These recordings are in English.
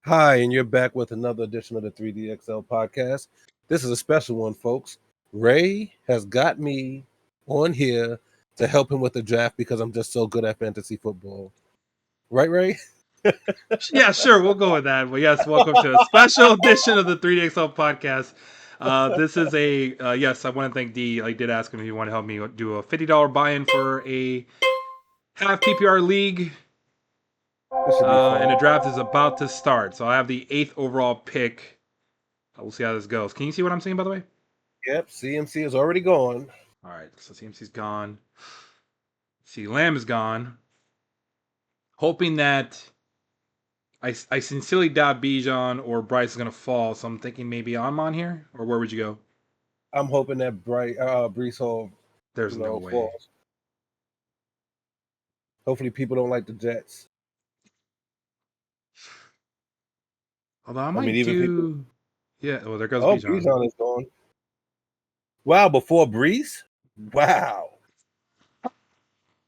Hi, and you're back with another edition of the 3DXL podcast. This is a special one, folks. Ray has got me on here to help him with the draft because I'm just so good at fantasy football. Right, Ray? Yeah, sure. We'll go with that. But yes, welcome to a special edition of the 3DXL podcast. This is yes, I want to thank D. I did ask him if he wanted to help me do a $50 buy-in for a half PPR league. This should be fun. And the draft is about to start. So I have the 8th overall pick. We'll see how this goes. Can you see what I'm saying, by the way? Yep, CMC is already gone. All right, so CMC's gone. C Lamb is gone. Hoping that I sincerely doubt Bijan or Bryce is going to fall. So I'm thinking maybe I'm on here. Or where would you go? I'm hoping that Brees Hall There's no way. falls. Hopefully people don't like the Jets. Although I might do... Yeah, well, there goes Bijan. Bijan is gone. Wow, before Brees? Wow.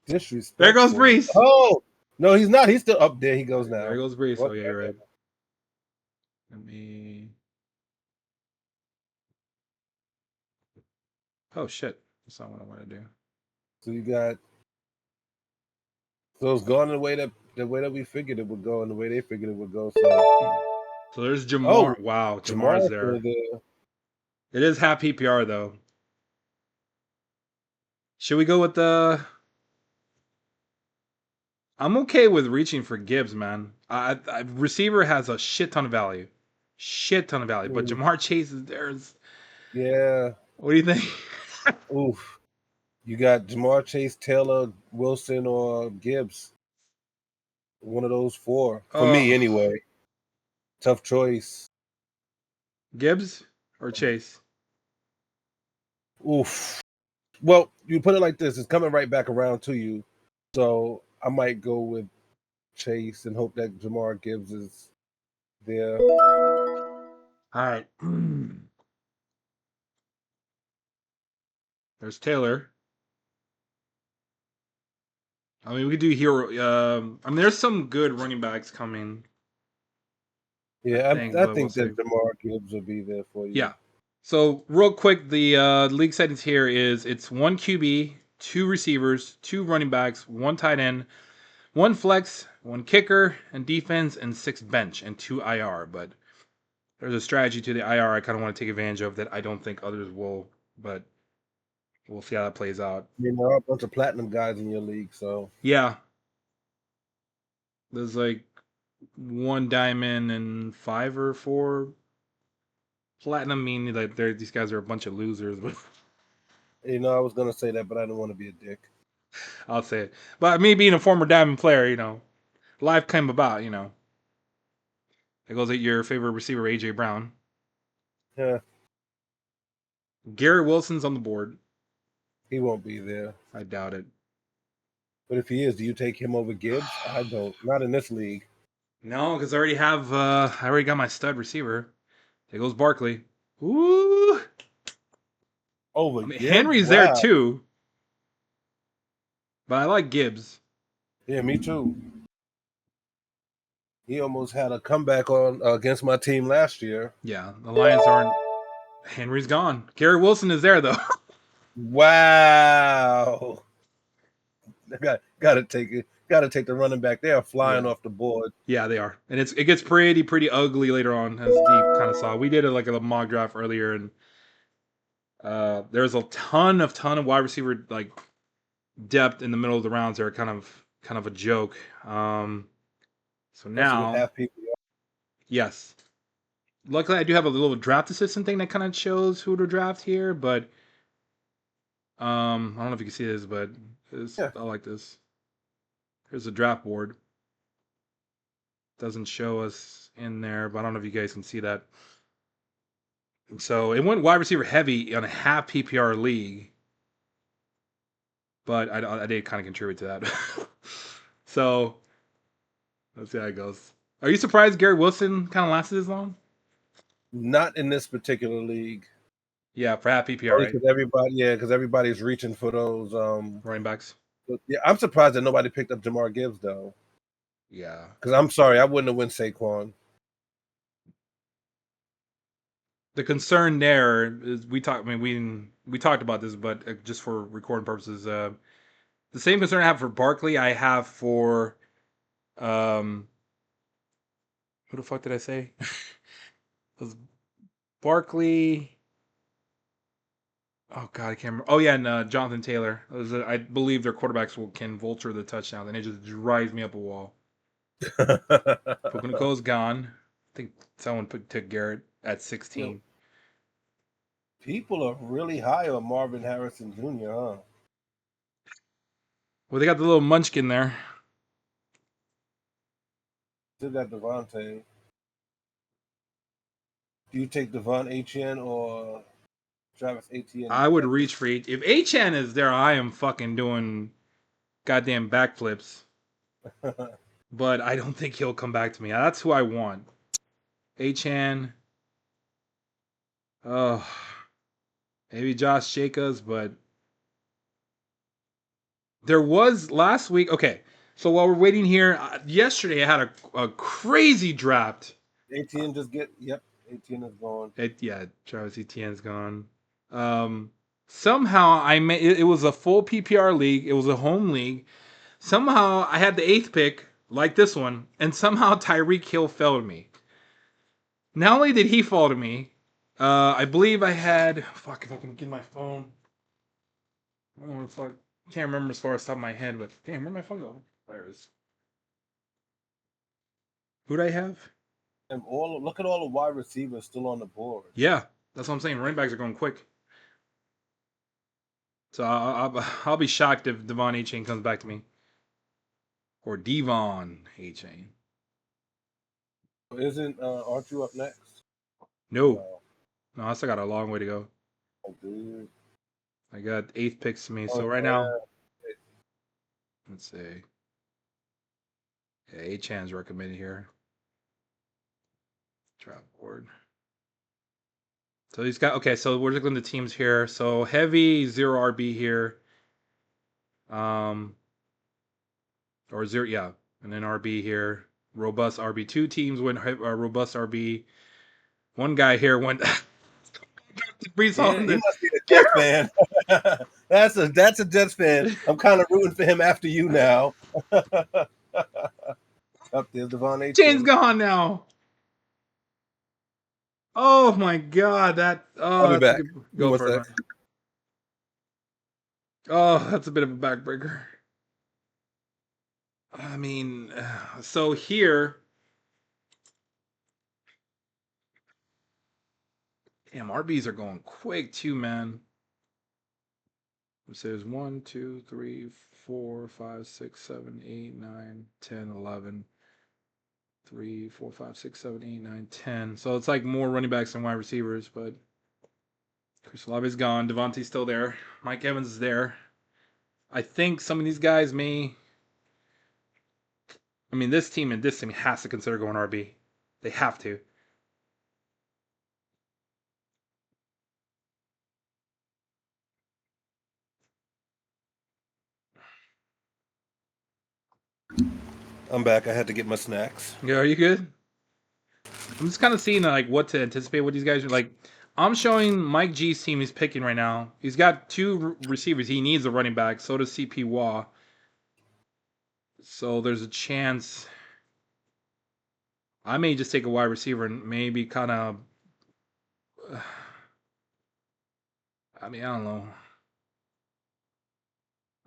Disrespect. There goes Brees. Oh, no, he's not. He's still up there. He goes now. There goes Brees. Oh, yeah, you're right. Let me... Oh, shit. That's not what I want to do. So you got... So it's gone the way that we figured it would go and the way they figured it would go. So there's Jamar. Oh, wow, Jamar's there. It is half PPR, though. Should we go with the... I'm okay with reaching for Gibbs, man. Receiver has a shit ton of value. But Jamar Chase is there. Yeah. What do you think? Oof. You got Jamar Chase, Taylor, Wilson, or Gibbs. One of those four. For me, anyway. Tough choice. Gibbs or Chase? Oof. Well, you put it like this. It's coming right back around to you. So I might go with Chase and hope that Jamar Gibbs is there. All right. There's Taylor. I mean, we could do hero. I mean, there's some good running backs coming. Yeah, I think that Jamar Gibbs will be there for you. Yeah. So real quick, the league settings here is it's 1 QB, 2 receivers, 2 running backs, 1 tight end, 1 flex, 1 kicker and defense, and 6 bench and 2 IR. But there's a strategy to the IR I kind of want to take advantage of that I don't think others will, but we'll see how that plays out. You know, a bunch of platinum guys in your league, so yeah. There's like 1 diamond and 5 or 4 platinum, meaning that these guys are a bunch of losers. But you know, I was gonna say that, but I don't want to be a dick. I'll say it. But me being a former diamond player, you know, life came about, you know. It goes at your favorite receiver, AJ Brown. Yeah. Garrett Wilson's on the board. He won't be there. I doubt it. But if he is, do you take him over Gibbs? I don't. Not in this league. No, because I already have. I already got my stud receiver. There goes Barkley. Ooh. Over Gibbs? Henry's there too. But I like Gibbs. Yeah, me too. He almost had a comeback on against my team last year. Yeah, the Lions aren't. Henry's gone. Garrett Wilson is there though. Wow. Got to take it. Got to take the running back. They are flying off the board. Yeah, they are, and it gets pretty ugly later on, as Deep kind of saw. We did like a mock draft earlier, and there's a ton of wide receiver like depth in the middle of the rounds. They're kind of a joke. So now, yes. Luckily, I do have a little draft assistant thing that kind of shows who to draft here, but I don't know if you can see this, but I like this. Here's a draft board. Doesn't show us in there, but I don't know if you guys can see that. So it went wide receiver heavy on a half PPR league, but I did kind of contribute to that. So let's see how it goes. Are you surprised Garrett Wilson kind of lasted this long? Not in this particular league. Yeah, for half PPR, right? Because everybody's reaching for those running backs. Yeah, I'm surprised that nobody picked up Jamar Gibbs though. Yeah, because I'm sorry, I wouldn't have went Saquon. The concern there is we talked. I mean, we talked about this, but just for recording purposes, the same concern I have for Barkley, I have for who the fuck did I say? It was Barkley. Oh god, I can't remember. Oh yeah, and Jonathan Taylor. I believe their quarterbacks can vulture the touchdown, and it just drives me up a wall. Pukuniko's gone. I think someone took Garrett at 16. People are really high on Marvin Harrison Jr., huh? Well, they got the little munchkin there. Still got Devontae. Do you take Devon Etienne or Travis Etienne? I would reach for if Achan is there, I am fucking doing goddamn backflips. But I don't think he'll come back to me. That's who I want. Achan. Oh, maybe Josh Jacobs, but there was last week. Okay, so while we're waiting here, yesterday I had a crazy draft. Etienne Etienne is gone. Yeah, Travis Etienne's gone. Somehow I made it was a full PPR league. It was a home league. Somehow I had the 8th pick, like this one, and somehow Tyreek Hill fell to me. Not only did he fall to me, I believe I had fuck if I can get my phone. I don't know what the fuck. Can't remember as far as the top of my head, but damn, where'd my phone go? There it is. Who'd I have? And look at all the wide receivers still on the board. Yeah, that's what I'm saying. Running backs are going quick. So I'll be shocked if Devon A-Chain comes back to me. Or Devon A-Chain. Aren't you up next? No, I still got a long way to go. Oh, dude. I got 8th picks to me. So right now, let's see. Yeah, A-Chan's recommended here. Draft board. So he's got okay. So we're looking at the teams here. So heavy 0 RB here. Or 0, yeah, and then RB here. Robust RB. 2 teams went robust RB. One guy here went. Brees Yeah, on he the. must be a Jets fan. that's a Jets fan. I'm kind of rooting for him after you now. Up there's Devon A. Chain's gone now. Oh my god, that. I'll Oh, be that's a back. good. Give me Go one for it, sec. man. Oh, that's a bit of a backbreaker. I mean, so here. Damn, RBs are going quick too, man. It says 1, 2, 3, 4, 5, 6, 7, 8, 9, 10, 11. 3, 4, 5, 6, 7, 8, 9, 10. So it's like more running backs than wide receivers, but Chris Olave's gone. Devontae's still there. Mike Evans is there. I think some of these guys may. I mean, this team and this team has to consider going RB. They have to. I'm back. I had to get my snacks. Yeah, are you good? I'm just kind of seeing like what to anticipate. What these guys are like. I'm showing Mike G's team he's picking right now. He's got 2 receivers. He needs a running back. So does CP Waugh. So there's a chance I may just take a wide receiver and maybe kind of. I mean, I don't know.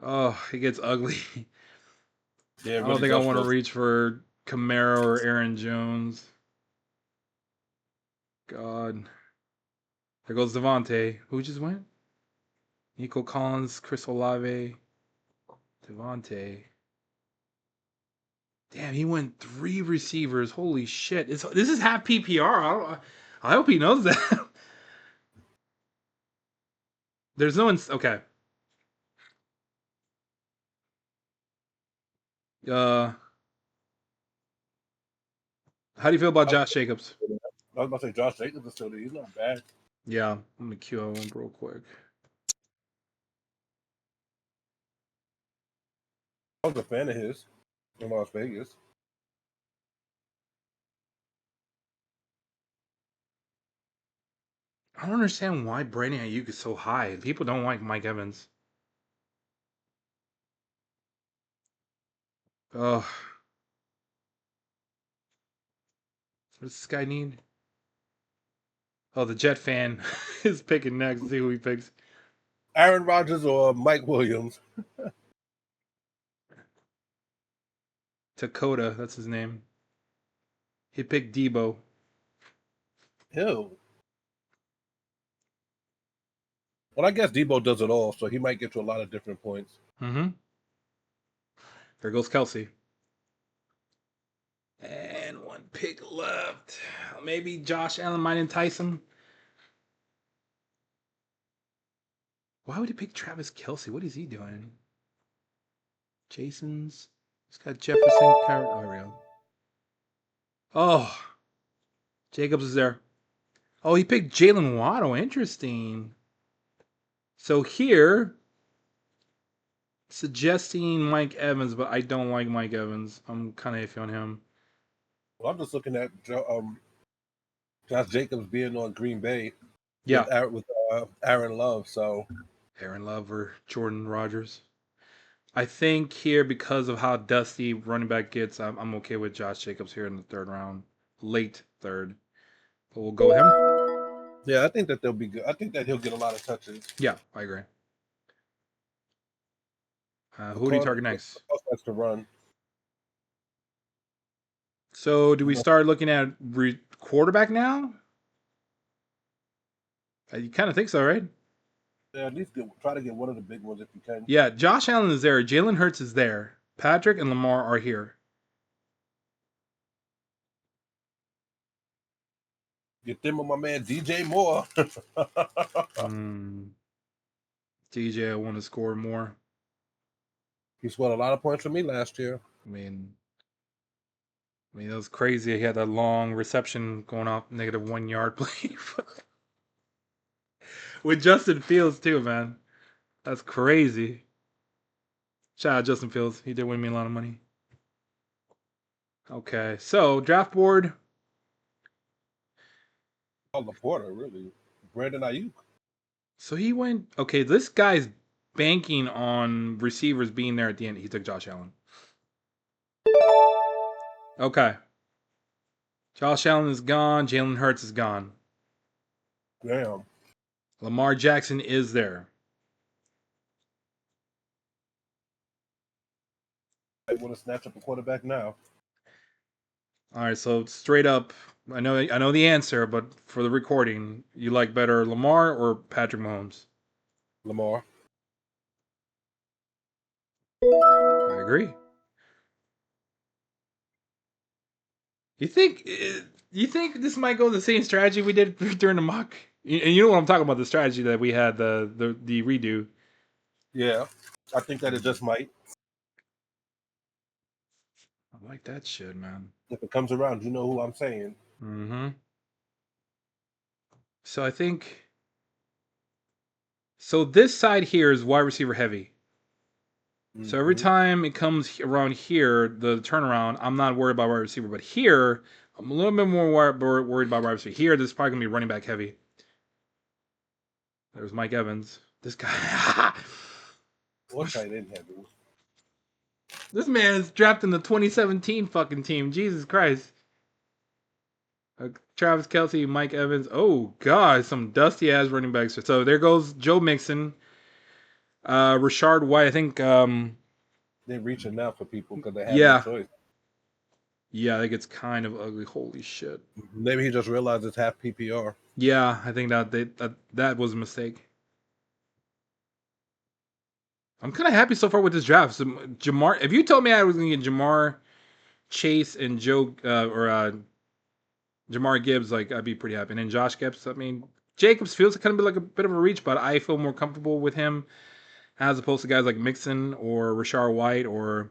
Oh, it gets ugly. Yeah, I don't really think I tough want to stuff. reach for Camaro or Aaron Jones. God. There goes Devontae. Who just went? Nico Collins, Chris Olave, Devontae. Damn, he went 3 receivers. Holy shit. This is half PPR. I hope he knows that. There's no one. Okay. Uh, how do you feel about Josh Jacobs? I was about to say Josh Jacobs is still there. He's not bad. Yeah, let me queue him up real quick. I was a fan of his in Las Vegas. I don't understand why Brandon Ayuk is so high. People don't like Mike Evans. Oh, what does this guy need? Oh, the Jet fan is picking next. See who he picks. Aaron Rodgers or Mike Williams? Dakota, that's his name. He picked Debo. Ew. Well, I guess Debo does it all, so he might get you a lot of different points. Mm-hmm. There goes Kelsey. And one pick left. Maybe Josh Allen might entice him. Why would he pick Travis Kelsey? What is he doing? Jason's. He's got Jefferson, Carrot, Ariel. Oh, Jacobs is there. Oh, he picked Jalen Waddle. Interesting. So here, suggesting Mike Evans, but I don't like Mike Evans. I'm kind of iffy on him. Well, I'm just looking at Josh Jacobs being on Green Bay Yeah, with Aaron Love. So Aaron Love or Jordan Rogers. I think here, because of how dusty running back gets, I'm okay with Josh Jacobs here in the third round, late third. But we'll go with him. yeah, I think that they'll be good. I think that he'll get a lot of touches. Yeah, I agree. Who do you Because target next? that's to run. So, do we start looking at quarterback now? You kind of think so, right? Yeah, at least try to get one of the big ones if you can. Yeah, Josh Allen is there. Jalen Hurts is there. Patrick and Lamar are here. Get them with my man DJ Moore. DJ, I want to score more. He scored a lot of points for me last year. I mean, that was crazy. He had that long reception going off -1 yard play with Justin Fields too, man. That's crazy. Shout out Justin Fields. He did win me a lot of money. Okay, so draft board. Oh, Laporta, really. Brandon Ayuk. So he went. Okay, this guy's banking on receivers being there at the end. He took Josh Allen. Okay. Josh Allen is gone. Jalen Hurts is gone. Damn. Lamar Jackson is there. I want to snatch up a quarterback now. All right, so straight up, I know the answer, but for the recording, you like better Lamar or Patrick Mahomes? Lamar. I agree. You think this might go the same strategy we did during the mock? And you know what I'm talking about, the strategy that we had, the redo. Yeah, I think that it just might. I like that shit, man. If it comes around, you know who I'm saying. Mm-hmm. So I think this side here is wide receiver heavy. Mm-hmm. So every time it comes around here, the turnaround, I'm not worried about wide receiver. But here, I'm a little bit more worried about wide receiver. Here, this is probably going to be running back heavy. There's Mike Evans. This guy. What tight end heavy? This man is drafted in the 2017 fucking team. Jesus Christ. Travis Kelsey, Mike Evans. Oh, God. Some dusty ass running backs. So there goes Joe Mixon. Rashard White, I think. They're reaching now for people because they have Yeah. no choice. Yeah, I think it's kind of ugly. Holy shit. Maybe he just realized it's half PPR. Yeah, I think that was a mistake. I'm kind of happy so far with this draft. So Jamar, if you told me I was going to get Jamar Chase and Jamar Gibbs, like I'd be pretty happy. And then Josh Gibbs, I mean, Jacobs feels kind of like a bit of a reach, but I feel more comfortable with him as opposed to guys like Mixon or Rashard White or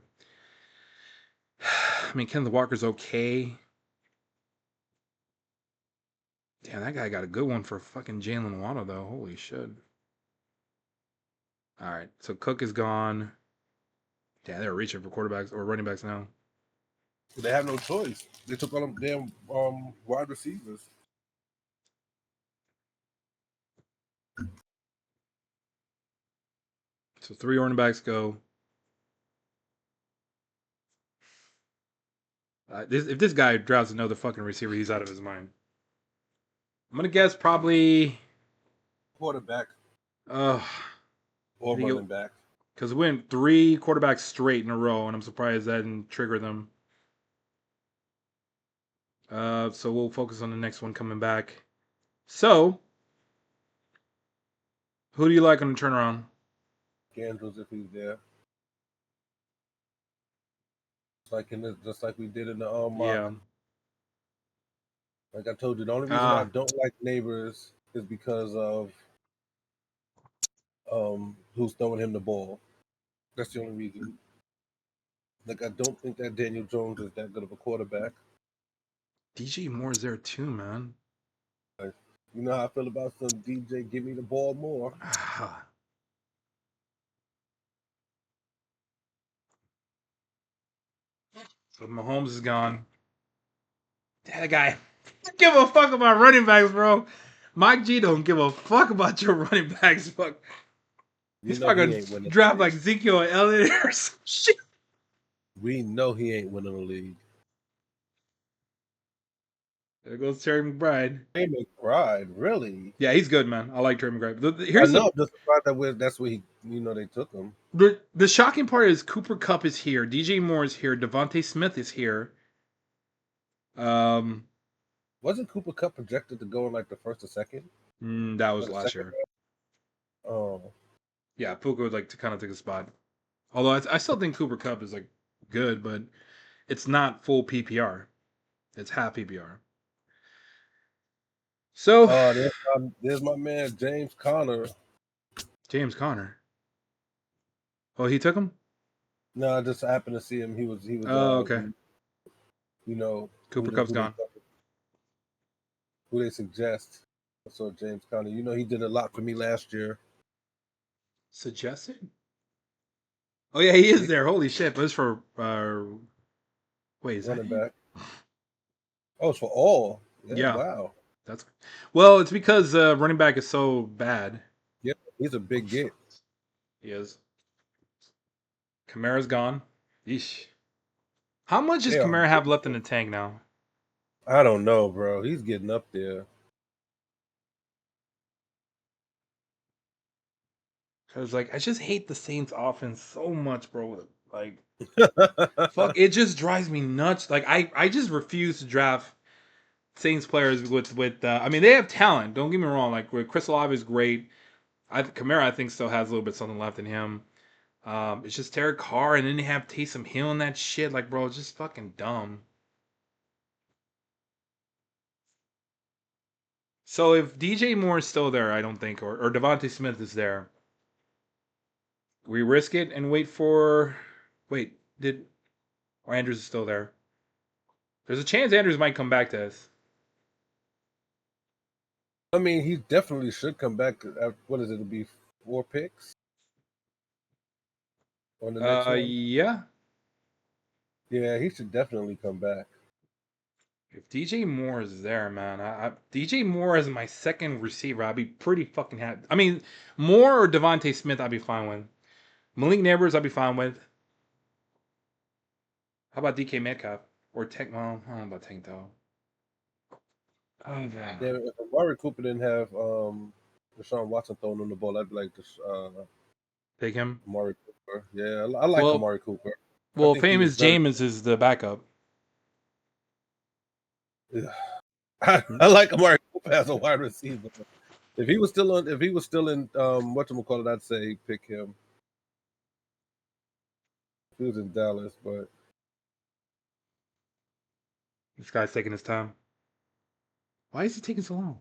I mean, Kenneth Walker's okay. Damn, that guy got a good one for fucking Jalen Waddle, though. Holy shit. All right, so Cook is gone. Yeah, they're reaching for quarterbacks or running backs now. They have no choice. They took all them damn wide receivers. So 3 running backs go. If this guy drafts another fucking receiver, he's out of his mind. I'm gonna guess probably Quarterback uh or running back. because we went 3 quarterbacks straight in a row, and I'm surprised that didn't trigger them. So we'll focus on the next one coming back. So, who do you like on the turnaround? Andrews if he's there. Just like we did in the mock. Yeah. Like I told you, the only reason I don't like Neighbors is because of who's throwing him the ball. That's the only reason. Like I don't think that Daniel Jones is that good of a quarterback. DJ Moore's there too, man. Like, you know how I feel about some DJ. Give me the ball more. So Mahomes is gone. That guy don't give a fuck about running backs, bro. Mike G don't give a fuck about your running backs. Fuck. He's probably He gonna ain't winning. draft like Ezekiel Elliott or some shit. We know he ain't winning the league. There goes Terry McBride. Terry McBride, really? Yeah, he's good, man. I like Terry McBride. I know. I'm just surprised that's where they took him. The shocking part is Cooper Kupp is here, DJ Moore is here, Devontae Smith is here. Wasn't Cooper Kupp projected to go in like the first or second? That was last year. Oh, yeah, Puka would like to kind of take a spot. Although I still think Cooper Kupp is like good, but it's not full PPR. It's half PPR. So there's my man James Conner. James Conner. Oh, he took him? No, I just happened to see him. He was. Oh, okay. Cooper Kupp's gone. Who they suggest? I saw James Conner. He did a lot for me last year. Suggested? Oh yeah, he is there. Holy shit! But it's for wait, is running that back? Oh, it's for all. Yeah. Wow. It's because running back is so bad. Yeah, he's a big get. He is. Kamara's gone. Yeesh. How much does Kamara have left in the tank now? I don't know, bro. He's getting up there. Cause I just hate the Saints offense so much, bro. Fuck, it just drives me nuts. I just refuse to draft Saints players with. I mean, they have talent. Don't get me wrong. With Chris Olave is great. Kamara, I think, still has a little bit something left in him. It's just Derek Carr, and then they have Taysom Hill and that shit. Bro, it's just fucking dumb. So if DJ Moore is still there, I don't think, or Devontae Smith is there, we risk it and wait for. Wait, or Andrews is still there? There's a chance Andrews might come back to us. I mean, he definitely should come back. What is it? It'll be 4 picks on the next one. Yeah. Yeah, he should definitely come back. If DJ Moore is there, man, DJ Moore as my second receiver, I'd be pretty fucking happy. I mean, Moore or Devontae Smith, I'd be fine with. Malik Neighbors, I'd be fine with. How about DK Metcalf or Tank? Well, I don't know about Tank though. Oh yeah. If Amari Cooper didn't have Deshaun Watson throwing on the ball, I'd like to Take him. Amari Cooper. Yeah, I like Amari Cooper. Well, famous Jameis is the backup. Yeah. I like Amari Cooper as a wide receiver. If he was still in whatchamacallit, I'd say pick him. If he was in Dallas, but this guy's taking his time. Why is he taking so long?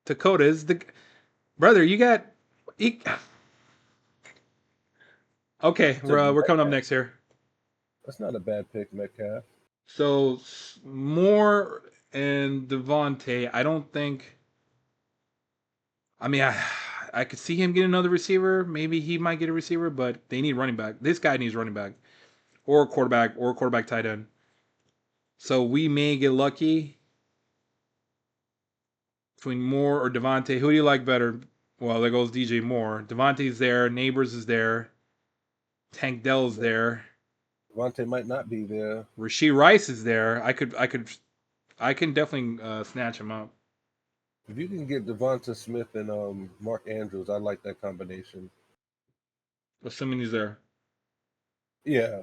Dakota is the brother. You got. Okay, we're coming up next here. That's not a bad pick, Metcalf. So Moore and Devontae, I don't think. I mean, I could see him get another receiver. Maybe he might get a receiver, but they need running back. This guy needs running back, or quarterback tight end. So we may get lucky between Moore or Devontae. Who do you like better? Well, there goes DJ Moore. Devontae's there. Neighbors is there. Tank Dell's there. Devontae might not be there. Rasheed Rice is there. I can definitely snatch him up. If you can get Devonta Smith and Mark Andrews, I like that combination. Assuming he's there. Yeah.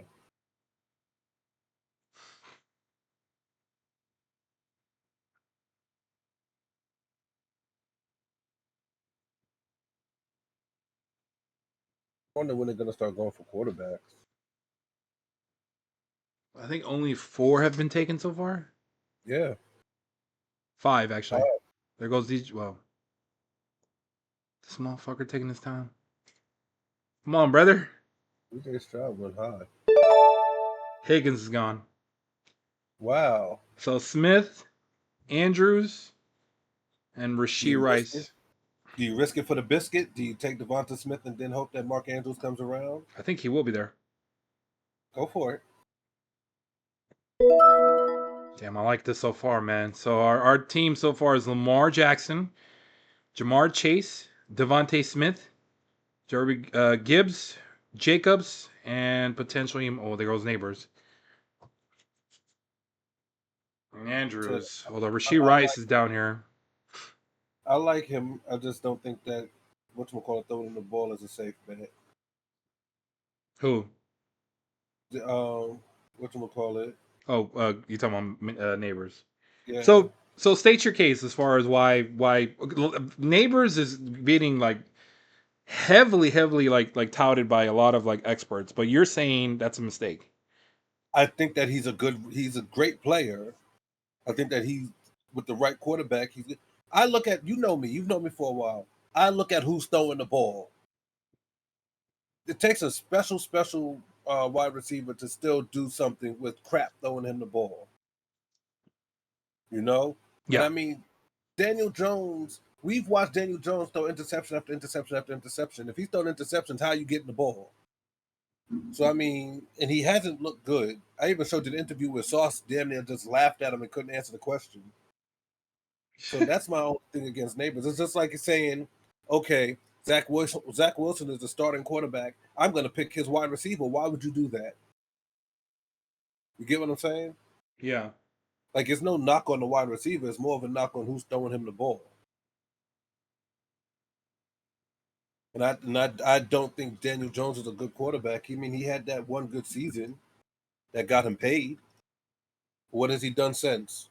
I wonder when they're gonna start going for quarterbacks. I think only 4 have been taken so far. Yeah. 5 actually. There goes DJ. Well, this motherfucker taking his time. Come on, brother. DJ Stroud went high. Higgins is gone. Wow. So Smith, Andrews, and Do you Rasheed risk it? Rice. Do you risk it for the biscuit? Do you take Devonta Smith and then hope that Mark Andrews comes around? I think he will be there. Go for it. Damn, I like this so far, man. So our team so far is Lamar Jackson, Jamar Chase, Devontae Smith, Jerry Gibbs, Jacobs, and potentially there goes Neighbors. And So Andrews. Although I, Rasheed I Rice like is down here. I like him. I just don't think that whatchamacallit throwing the ball is a safe bet. Who? Whatchamacallit. Oh, you talking about Neighbors? Yeah. So state your case as far as why Neighbors is being like heavily like touted by a lot of like experts, but you're saying that's a mistake. I think that he's a great player. I think that he with the right quarterback, I look at you've known me for a while. I look at who's throwing the ball. It takes a special wide receiver to still do something with crap throwing him the ball. You know? And Yeah. I mean, Daniel Jones, we've watched Daniel Jones throw interception after interception after interception. If he's throwing interceptions, how are you getting the ball? So I mean, and he hasn't looked good. I even showed you the interview where Sauce damn near just laughed at him and couldn't answer the question. So that's my own thing against Neighbors. It's just like saying, okay, Zach Wilson is the starting quarterback. I'm going to pick his wide receiver. Why would you do that? You get what I'm saying? Yeah. Like, it's no knock on the wide receiver. It's more of a knock on who's throwing him the ball. And I don't think Daniel Jones is a good quarterback. I mean, he had that one good season that got him paid. What has he done since?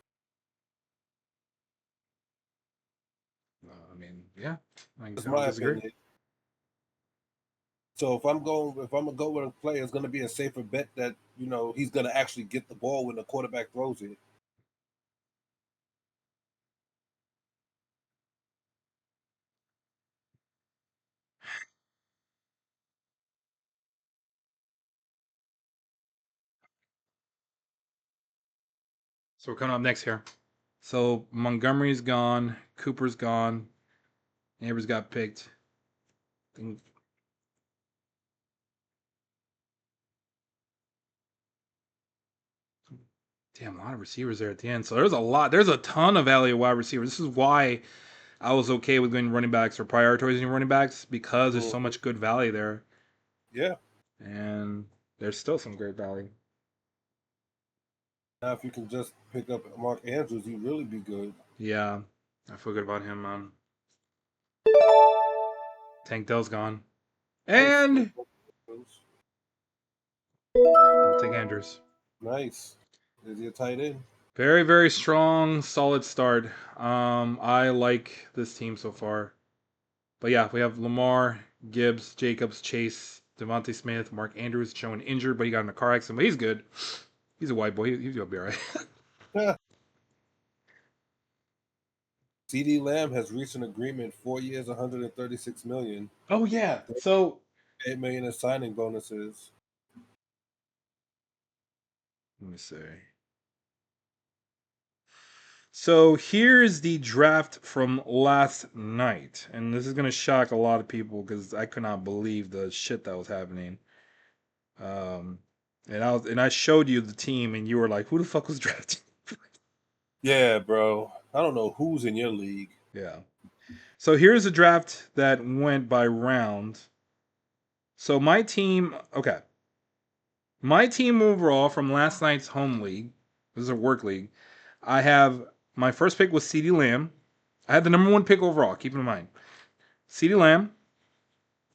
I mean, yeah. I That's don't my disagree. opinion. So if I'm gonna go with a player, it's gonna be a safer bet that he's gonna actually get the ball when the quarterback throws it. So we're coming up next here. So Montgomery's gone, Cooper's gone, Neighbors got picked. Damn, a lot of receivers there at the end. So there's a ton of value wide receivers. This is why I was okay with going running backs or prioritizing running backs because there's so Mm-hmm. much good value there. Yeah. And there's still some great value. Now if you can just pick up Mark Andrews, he'd really be good. Yeah, I feel good about him, man. Tank Dell's gone. Nice. And I'll take Andrews. Nice. Is he a tight end? Very, very strong, solid start. I like this team so far. But yeah, we have Lamar, Gibbs, Jacobs, Chase, Devontae Smith, Mark Andrews showing injured, but he got in a car accident. But he's good. He's a white boy. He's gonna be all right. CD Lamb has reached an agreement, 4 years, 136 million. Oh yeah. So 8 million in signing bonuses. let me see. So here's the draft from last night, and this is gonna shock a lot of people because I could not believe the shit that was happening. And I showed you the team, and you were like, "Who the fuck was drafting?" Yeah, bro. I don't know who's in your league. Yeah. So here's a draft that went by round. So my team, okay. My team overall from last night's home league, this is a work league. I have my first pick was CeeDee Lamb. I had the number one pick overall, keep in mind. CeeDee Lamb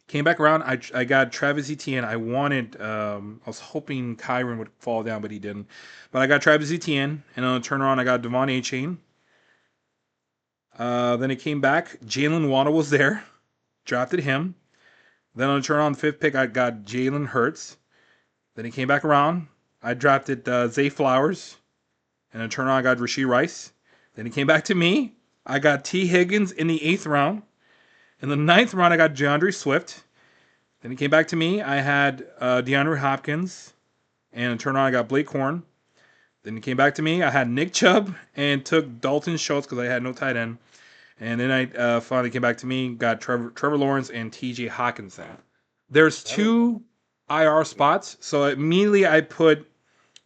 came back around. I got Travis Etienne. I was hoping Kyron would fall down, but he didn't. But I got Travis Etienne, and on the turnaround, I got Devon A-Chain. Then it came back. Jalen Waddle was there. Drafted him. Then on the turnaround, fifth pick, I got Jalen Hurts. Then he came back around. I drafted Zay Flowers. And in turn, I got Rashee Rice. Then he came back to me. I got T. Higgins in the 8th round. In the 9th round, I got DeAndre Swift. Then he came back to me. I had DeAndre Hopkins. And in turn, I got Blake Horn. Then he came back to me. I had Nick Chubb and took Dalton Schultz because I had no tight end. And then I finally came back to me, got Trevor Lawrence and T.J. Hawkinson. There's 2 IR spots, so immediately I put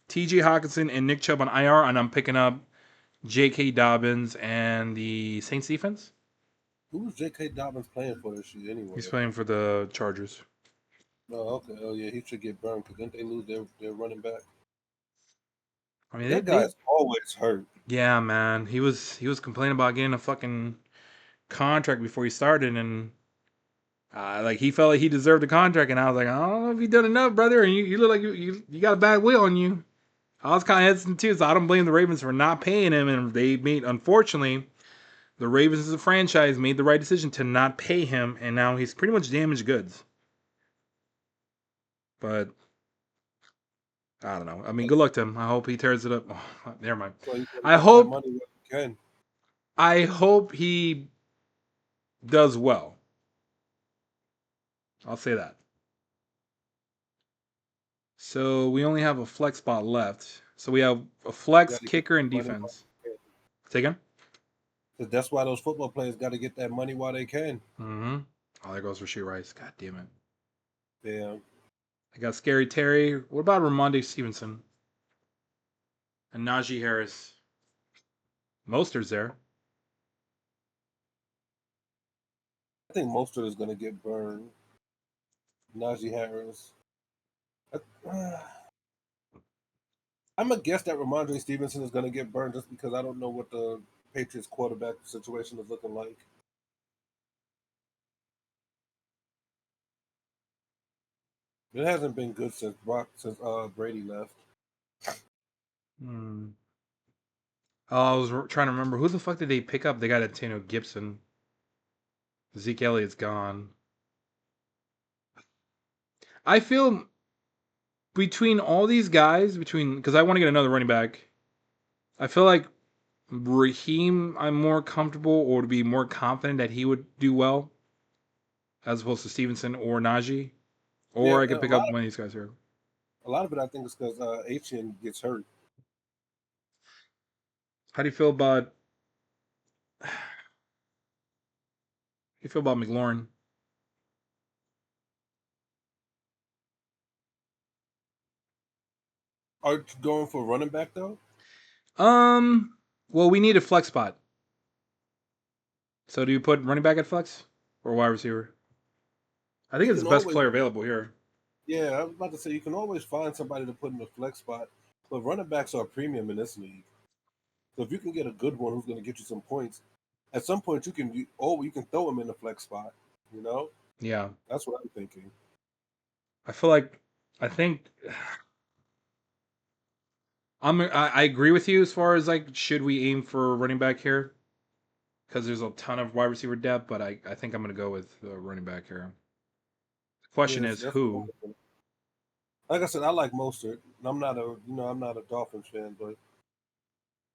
T.J. Hawkinson and Nick Chubb on IR, and I'm picking up J.K. Dobbins and the Saints defense. Who's J.K. Dobbins playing for this year anyway? He's playing for the Chargers. Oh, okay. Oh, yeah, he should get burned because didn't they lose their running back? I mean, That guy's always hurt. Yeah, man. He was complaining about getting a fucking contract before he started, and like he felt like he deserved a contract, and I was like, I don't know if you done enough, brother. And you look like you got a bad will on you. I was kind of hesitant too, so I don't blame the Ravens for not paying him, and they made, unfortunately, the Ravens as a franchise made the right decision to not pay him, and now he's pretty much damaged goods. But I don't know. I mean, good luck to him. I hope he tears it up. Oh, never mind. So I hope. I hope he does well. I'll say that. So we only have a flex spot left. So we have a flex, kicker, and defense. Say again? Because that's why those football players got to get that money while they can. Mm-hmm. Oh, there goes Rashee Rice. God damn it. Yeah. I got Scary Terry. What about Ramondre Stevenson? And Najee Harris. Moster's there. I think Mostert is going to get burned. Najee Harris. I'm going to guess that Ramondre Stevenson is going to get burned just because I don't know what the Patriots quarterback situation is looking like. It hasn't been good since Brady left. Oh, I was trying to remember. Who the fuck did they pick up? They got Antonio Gibson. Zeke Elliott's gone. I feel between all these guys, because I want to get another running back, I feel like Raheem, I'm more comfortable or to be more confident that he would do well as opposed to Stevenson or Najee. Or I could pick up one of these guys here. A lot of it, I think, is because Etienne gets hurt. How do you feel about McLaurin? Are you going for running back though? Well, we need a flex spot. So do you put running back at flex or wide receiver? I think it's the best player available here. Yeah, I was about to say you can always find somebody to put in the flex spot, but running backs are a premium in this league. So if you can get a good one who's going to get you some points, at some point you can throw him in the flex spot. You know? Yeah, that's what I'm thinking. I think I agree with you as far as like should we aim for running back here? Because there's a ton of wide receiver depth, but I think I'm going to go with running back here. The question is who? Like I said, I like Mostert. I'm not a Dolphins fan, but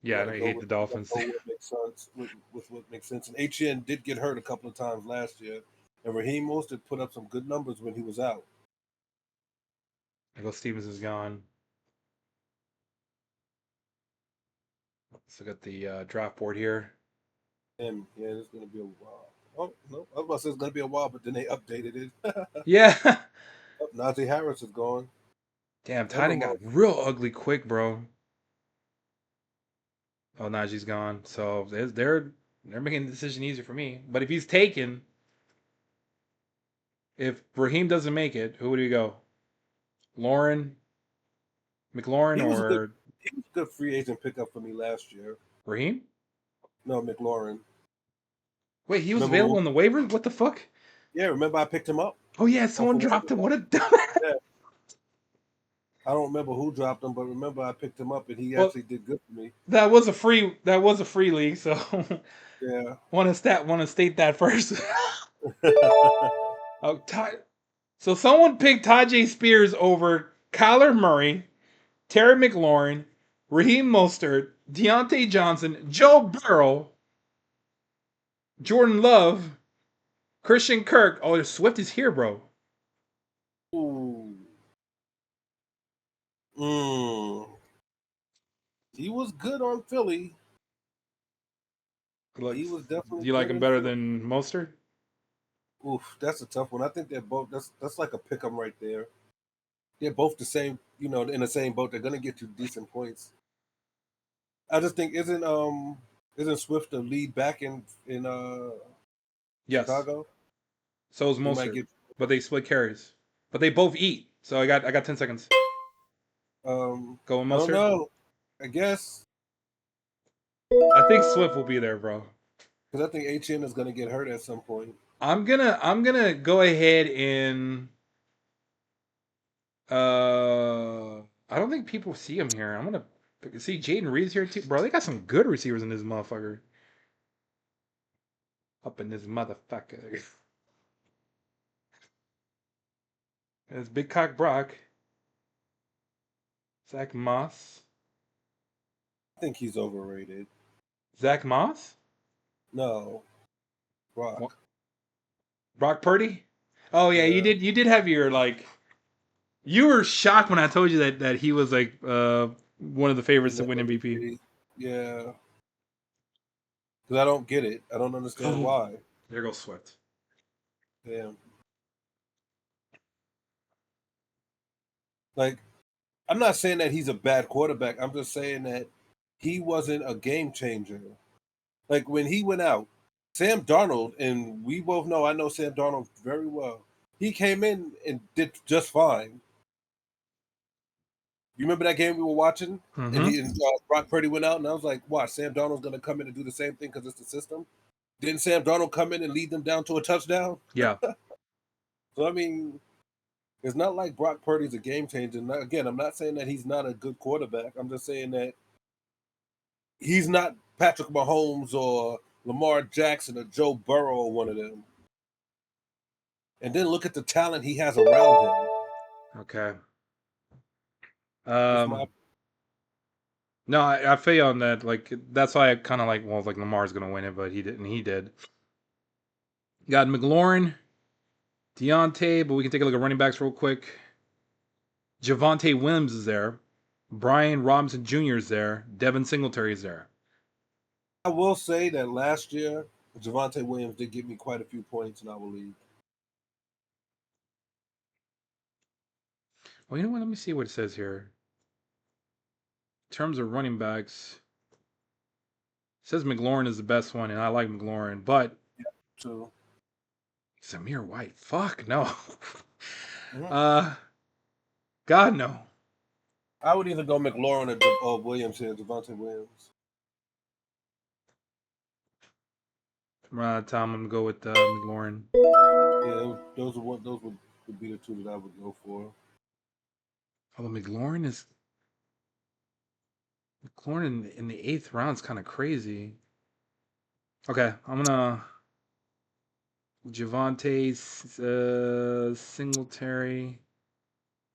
yeah, I hate the Dolphins. What makes sense with what makes sense. And HN did get hurt a couple of times last year, and Raheem Mostert put up some good numbers when he was out. I go Stevens is gone. Let's look at the draft board here. And yeah, it's going to be a while. Oh no, I was about to say it's going to be a while, but then they updated it. Yeah. Oh, Najee Harris is gone. Damn, tight end got real ugly quick, bro. Oh, Najee's gone. So they're They're making the decision easier for me. But if he's taken, if Raheem doesn't make it, who would he go? Lauren, McLaurin, He was a good or free agent pickup for me last year. Raheem? No, McLaurin. Wait, he was Remember available on the waivers? What the fuck? Yeah, remember I picked him up? Oh yeah, someone dropped him. What a dumb. Yeah. I don't remember who dropped him, but remember I picked him up and he Well, actually did good for me. that was a free league, so Yeah. want to state that first. Oh, so someone picked Tajay Spears over Kyler Murray, Terry McLaurin, Raheem Mostert, Deontay Johnson, Joe Burrow, Jordan Love, Christian Kirk. Oh, Swift is here, bro. Ooh. He was good on Philly. Like, He was do definitely you like good him in better Philly. than Mostert? Oof, that's a tough one. I think they're both. That's like a pick 'em right there. They're both the same. In the same boat. They're gonna get you decent points. I just think isn't Swift the lead back in Yes. Chicago? So is He might Mostert, get but they split carries. But they both eat. So I got 10 seconds. Go with I don't Mostert. know. I guess I think Swift will be there, bro. because I think HN is gonna get hurt at some point. I'm gonna go ahead and I don't think people see him here. I'm gonna see Jaden Reed's here too, bro. They got some good receivers in this motherfucker. Up in this motherfucker. There's Big Cock Brock, Zach Moss, I think he's overrated. Zach Moss, No, Brock. Brock Purdy. Oh yeah, Yeah, you did have your like. You were shocked when I told you that he was like one of the favorites he's to like win MVP. MVP. Yeah, because I don't get it. I don't understand Oh, why. there goes Swift. Damn. Like, I'm not saying that he's a bad quarterback. I'm just saying that he wasn't a game changer. Like when he went out, Sam Darnold, and we both know, I know Sam Darnold very well. He came in and did just fine. You remember that game we were watching, and Mm-hmm. Brock Purdy went out, and I was like, "Watch, Sam Darnold's going to come in and do the same thing because it's the system." Didn't Sam Darnold come in and lead them down to a touchdown? Yeah. So I mean, it's not like Brock Purdy's a game changer. Again, I'm not saying that he's not a good quarterback. I'm just saying that he's not Patrick Mahomes or Lamar Jackson or Joe Burrow or one of them. And then look at the talent he has around him. Okay. Just my No, I feel you on that. Like that's why I kind of like. Well, like Lamar's gonna win it, but he didn't. He did. Got McLaurin, Deontay, but we can take a look at running backs real quick. Javonte Williams is there. Brian Robinson Jr. is there. Devin Singletary is there. I will say that last year, Javonte Williams did give me quite a few points in our league. Well, you know what? Let me see what it says here. In terms of running backs, it says McLaurin is the best one, and I like McLaurin, but So Zamir White, fuck no. mhm. God no. I would either go McLaurin or Williams here, Javonte Williams. From time, I'm gonna go with McLaurin. Yeah, those would be the two that I would go for. Although McLaurin in the eighth round is kind of crazy. Okay, I'm gonna Javonte Singletary.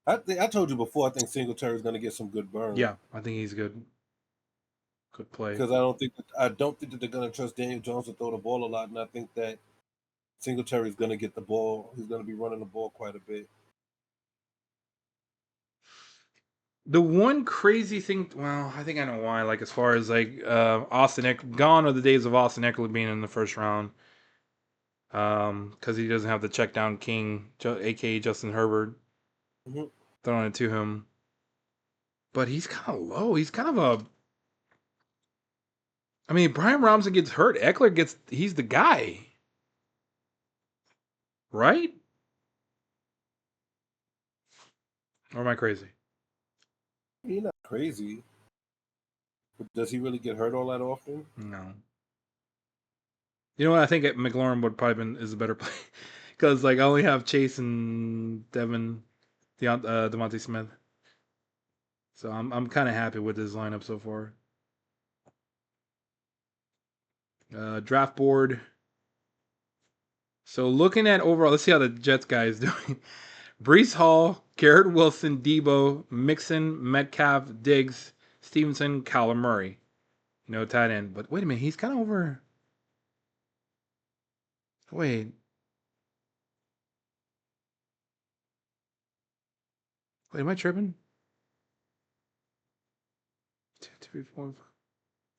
I told you before. I think Singletary is going to get some good burn Yeah, I think he's good. Good play. because I don't think that they're going to trust Daniel Jones to throw the ball a lot, and I think that Singletary is going to get the ball. He's going to be running the ball quite a bit. The one crazy thing, well, I think I know why. Like as far as like Austin Eckler, gone are the days of Austin Eckler being in the first round. Because he doesn't have the check down king, aka Justin Herbert, Mm-hmm. throwing it to him. But he's kind of low. He's kind of a I mean, Brian Robinson gets hurt. He's the guy, right? Or am I crazy? He's not crazy. But does he really get hurt all that often? No. You know what? I think McLaurin would probably is a better play because like I only have Chase and Devontae Smith, so I'm kind of happy with this lineup so far. Draft board. So looking at overall, let's see how the Jets guy is doing. Brees Hall, Garrett Wilson, Debo, Mixon, Metcalf, Diggs, Stevenson, Kyler Murray. No tight end. But wait a minute, he's kind of over. Wait, am I tripping? 2, 3, 4, 5.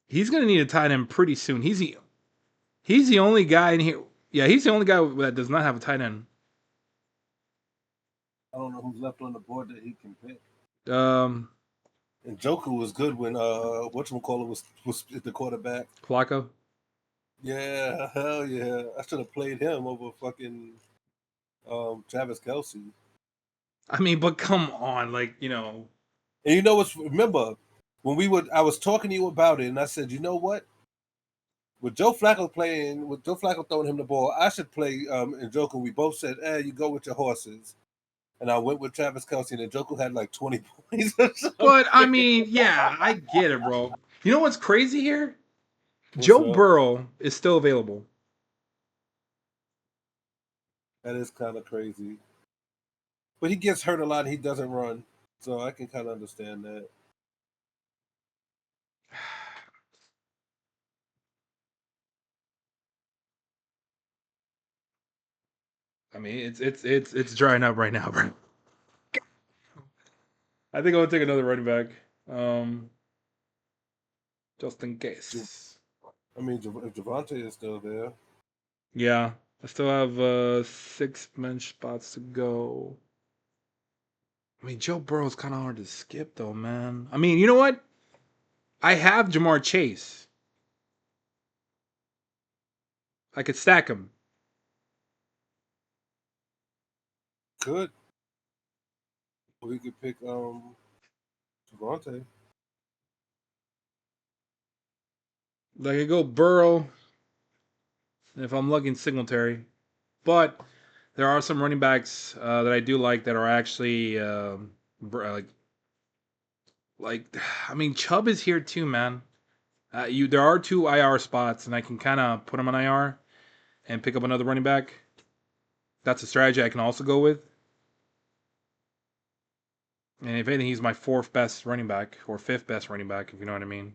He's gonna need a tight end pretty soon. He's the only guy in here. Yeah, he's the only guy that does not have a tight end. I don't know who's left on the board that he can pick. Um, And Joku was good when whatchamacallit was the quarterback. Flacco. Yeah, hell yeah. I should have played him over fucking Travis Kelsey. I mean, but come on, like you know. And you know what's remember when I was talking to you about it and I said, you know what? With Joe Flacco throwing him the ball, I should play Njoku. We both said, you go with your horses. And I went with Travis Kelsey, and Njoku had like 20 points or something. But I mean, yeah, I get it, bro. You know what's crazy here? What's Joe up? Burrow is still available. That is kind of crazy. But he gets hurt a lot and he doesn't run. So I can kind of understand that. I mean, it's drying up right now, bro. I think I'll take another running back, just in case. I mean, if Javante is still there. Yeah, I still have 6 bench spots to go. I mean, Joe Burrow's kind of hard to skip, though, man. I mean, you know what? I have Jamar Chase. I could stack him. Could. We could pick Javante. Like, I go Burrow, if I'm looking Singletary. But there are some running backs that I do like that are actually like I mean Chubb is here too, man. There are 2 IR spots, and I can kind of put him on IR and pick up another running back. That's a strategy I can also go with. And if anything, he's my 4th best running back or 5th best running back, if you know what I mean.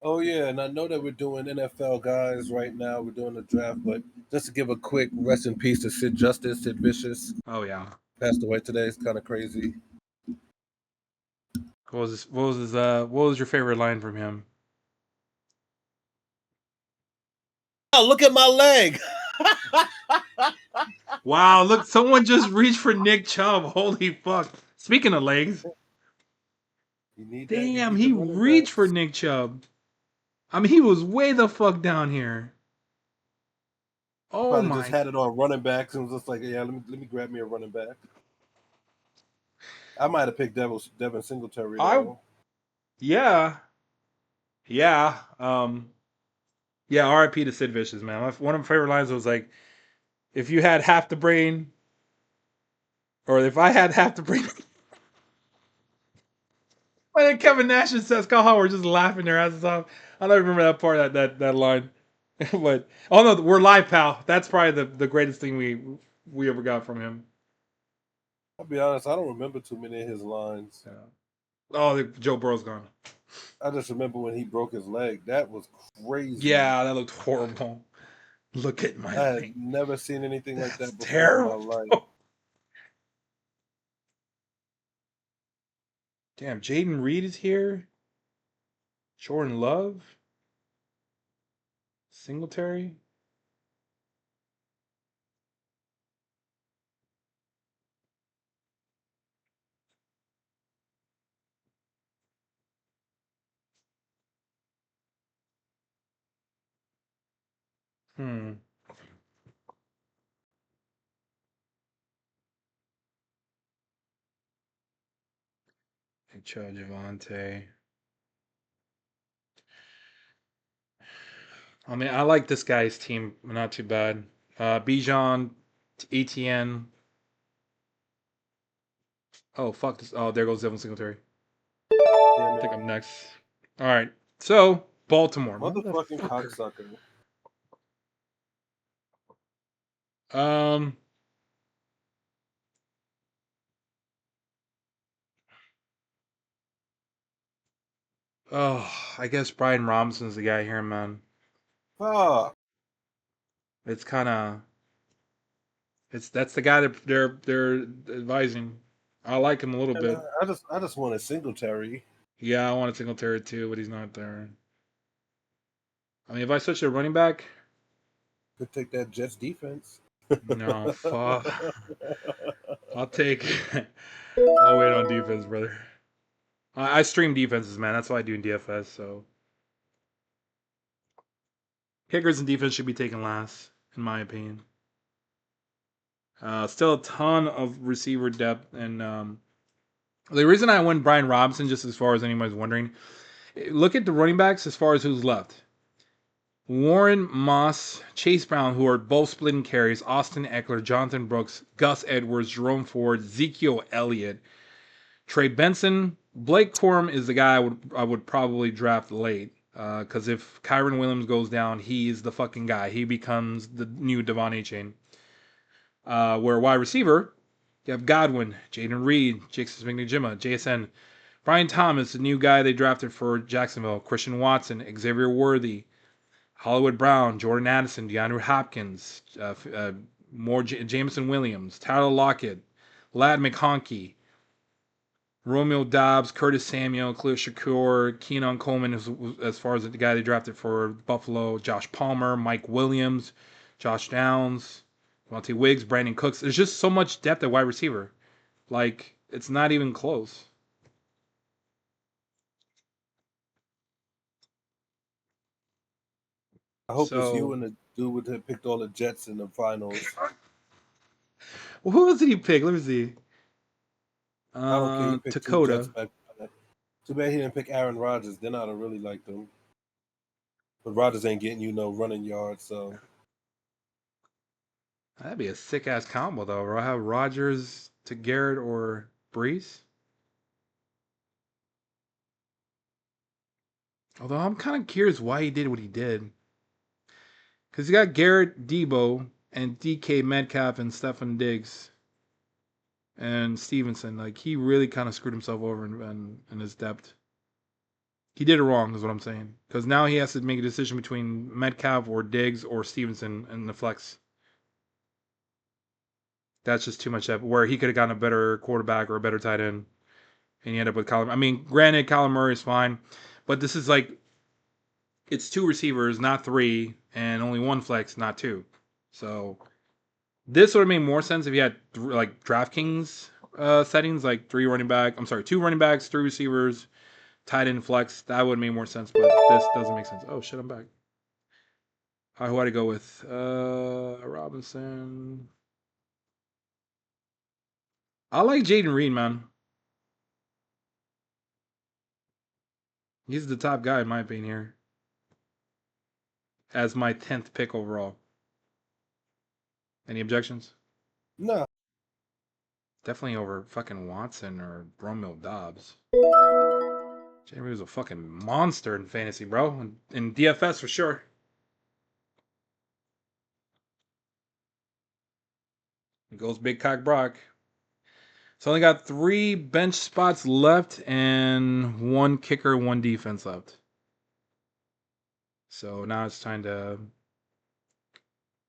Oh yeah, and I know that we're doing NFL guys right now. We're doing the draft, but just to give a quick rest in peace to Sid Justice, Sid Vicious, Oh yeah. passed away today. It's kind of crazy. What was your favorite line from him? Oh, look at my leg. Wow, look, someone just reached for Nick Chubb. Holy fuck. Speaking of legs, You need that. You damn, need the he running reached for backs. Nick Chubb. I mean, he was way the fuck down here. Oh Probably just my. had it on running backs and was just like, yeah, let me grab me a running back. I might have picked Devin Singletary I though. yeah. Yeah. Yeah, RIP to Sid Vicious, man. One of my favorite lines was like, if you had half the brain, or if I had half the brain. And then Kevin Nash and Seth Scott were just laughing their asses off. I don't remember that part of that line. But oh no, we're live, pal. That's probably the greatest thing we ever got from him. I'll be honest, I don't remember too many of his lines. Yeah. Oh, Joe Burrow's gone. I just remember when he broke his leg. That was crazy. Yeah, that looked horrible. Look at my I had leg. never seen anything like That's that before in my terrible. life. Damn, Jaden Reed is here. Jordan Love. Singletary. Hmm. Cho Javante. I mean, I like this guy's team. Not too bad. Bijan, ETN. Oh fuck this! Oh, there goes Devin Singletary. I think I'm next. All right. So Baltimore, Motherfucking motherfucker. cocksucker. Um. Oh, I guess Brian Robinson's the guy here, man. Fuck. It's kind of that's the guy that they're advising. I like him a little And bit. I just want a Singletary. Yeah, I want a Singletary too, but he's not there. I mean, if I switch to running back, Could take that Jets defense. no, fuck. I'll take. I'll wait on defense, brother. I stream defenses, man. That's what I do in DFS. So kickers and defense should be taken last, in my opinion. Still a ton of receiver depth, and the reason I went Brian Robinson, just as far as anybody's wondering, look at the running backs as far as who's left. Warren Moss, Chase Brown, who are both splitting carries, Austin Eckler, Jonathan Brooks, Gus Edwards, Jerome Ford, Ezekiel Elliott, Trey Benson, Blake Corum is the guy I would probably draft late. Because if Kyron Williams goes down, he's the fucking guy. He becomes the new Devon A-Chain. Where wide receiver, you have Godwin, Jaden Reed, Jason Smith-Njigba, JSN, Brian Thomas, the new guy they drafted for Jacksonville, Christian Watson, Xavier Worthy, Hollywood Brown, Jordan Addison, DeAndre Hopkins, Jameson Williams, Tyler Lockett, Lad McConkey, Romeo Dobbs, Curtis Samuel, Khalil Shakur, Keenan Coleman, as far as the guy they drafted for Buffalo, Josh Palmer, Mike Williams, Josh Downs, Monty Wiggs, Brandon Cooks. There's just so much depth at wide receiver. Like, it's not even close. I hope it's you So, and the dude that picked all the Jets in the finals. well, who else did he pick? Let me see. I don't care. He picked two Jets Dakota. back. Too bad he didn't pick Aaron Rodgers. Then I'd have really liked him. But Rodgers ain't getting you no running yards, so That'd be a sick ass combo, though. Bro. I have Rogers to Garrett or Brees. Although I'm kind of curious why he did what he did. Because you got Garrett, Debo, and DK Metcalf and Stefan Diggs and Stevenson. Like, he really kind of screwed himself over in his depth. He did it wrong, is what I'm saying. Because now he has to make a decision between Metcalf or Diggs or Stevenson in the flex. That's just too much depth. Where he could have gotten a better quarterback or a better tight end. And he ended up with Kyler. I mean, granted, Kyler Murray is fine. But this is like, it's two receivers, not three, and only one flex, not two. So this would have made more sense if you had like DraftKings settings, like two running backs, three receivers, tight end flex. That would have made more sense, but this doesn't make sense. Oh shit, I'm back. Who had to go with? Robinson. I like Jaden Reed, man. He's the top guy in my opinion here, as my 10th pick overall. Any objections? no. Definitely over fucking Watson or Romeo Dobbs. Jaden Reed was a fucking monster in fantasy, bro. In DFS for sure. It goes Big Cock Brock. So only got 3 bench spots left and 1 kicker, 1 defense left. So now it's time to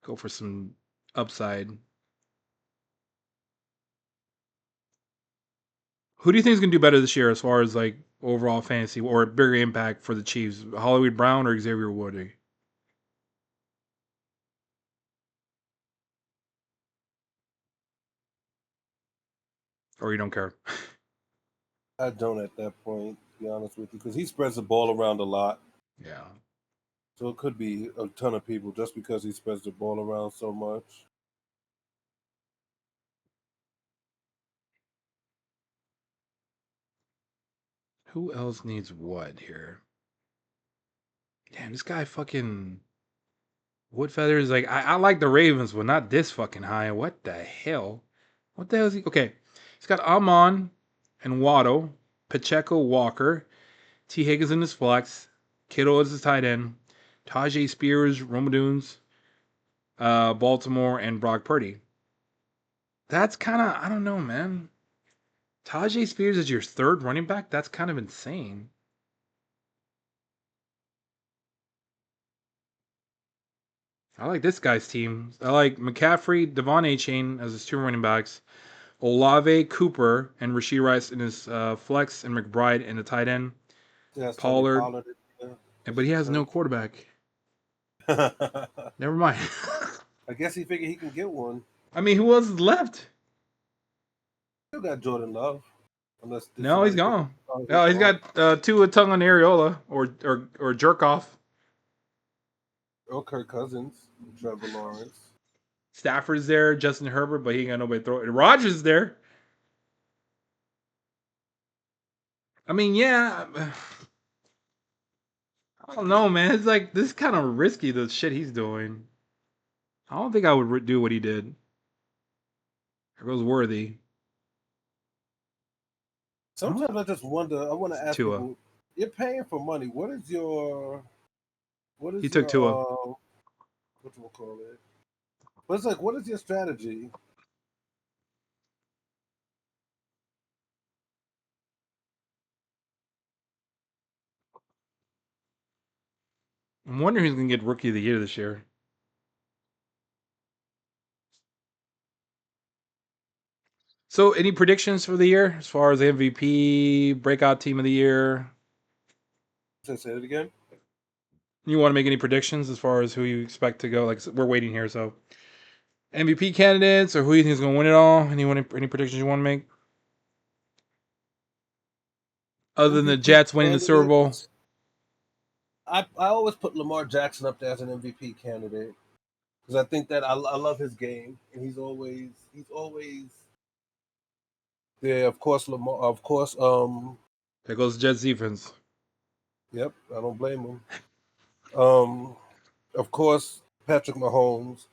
go for some upside. Who do you think is going to do better this year as far as like overall fantasy or bigger impact for the Chiefs? Hollywood Brown or Xavier Woody? Or you don't care? I don't at that point, to be honest with you, because he spreads the ball around a lot. Yeah. So it could be a ton of people just because he spreads the ball around so much. Who else needs what here? Damn, this guy fucking Woodfeather is like, I like the Ravens, but not this fucking high. What the hell? What the hell is he? Okay, he's got Amon and Waddle, Pacheco, Walker, T. Higgins in his flex, Kittle as his tight end, Tajay Spears, Romadunes, Baltimore, and Brock Purdy. That's kind of, I don't know, man. Tajay Spears is your third running back? That's kind of insane. I like this guy's team. I like McCaffrey, Devon Achane as his two running backs, Olave, Cooper, and Rasheed Rice in his flex, and McBride in the tight end. Yeah, Tony Pollard, Pollard. Yeah, but he has no quarterback. Never mind. I guess he figured he can get one. I mean, who else is left? Still got Jordan Love. Unless did No, he's somebody pick gone. oh, Oh, he's gone? got Tua tongue on Areola or jerk off. Or Kirk Cousins, Trevor Lawrence. Stafford's there, Justin Herbert, but he ain't got nobody to throw it. Rodgers there. I mean, yeah. I don't know, man. It's like this is kind of risky. The shit he's doing. I don't think I would do what he did. Here goes Worthy. Sometimes I just wonder. I want to ask Tua. people: you're paying for money. What is your? What is He took Tua. What do we call it? But it's like, what is your strategy? I'm wondering who's gonna get Rookie of the Year this year. So, any predictions for the year as far as MVP, breakout team of the year? Say it again. You want to make any predictions as far as who you expect to go? Like we're waiting here, so MVP candidates or who you think is going to win it all? Any predictions you want to make? Other than the MVP Jets winning the Super Bowl, candidates. I always put Lamar Jackson up there as an MVP candidate because I think that I love his game and he's always there. Of course, Lamar. Of course, there goes Jets defense. Yep, I don't blame him. Of course, Patrick Mahomes.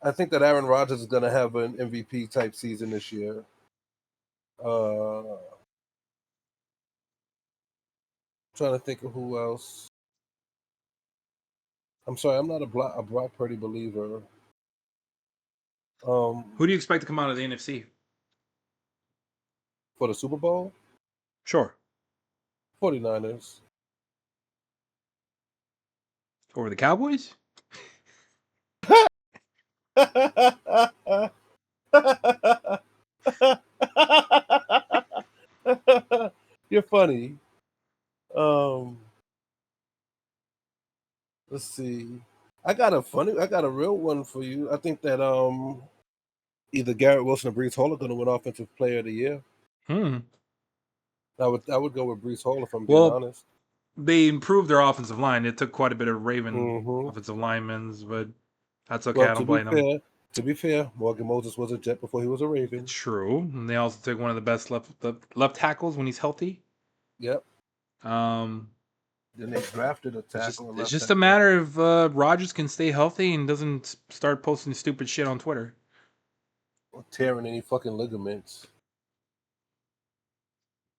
I think that Aaron Rodgers is going to have an MVP type season this year. Trying to think of who else. I'm sorry, I'm not a Brock Purdy believer. Who do you expect to come out of the NFC? For the Super Bowl? Sure. 49ers. Over the Cowboys? You're funny. Let's see. I got a real one for you. I think that either Garrett Wilson or Brees Hall are going to win Offensive Player of the Year. I would go with Brees Hall if I'm being honest. They improved their offensive line. It took quite a bit of Raven offensive linemen, but that's okay. I don't blame them. To be fair, Morgan Moses was a Jet before he was a Raven. True. And they also took one of the best left tackles when he's healthy. Yep. Then they drafted a tackle. It's just a matter of Rodgers can stay healthy and doesn't start posting stupid shit on Twitter. Or tearing any fucking ligaments.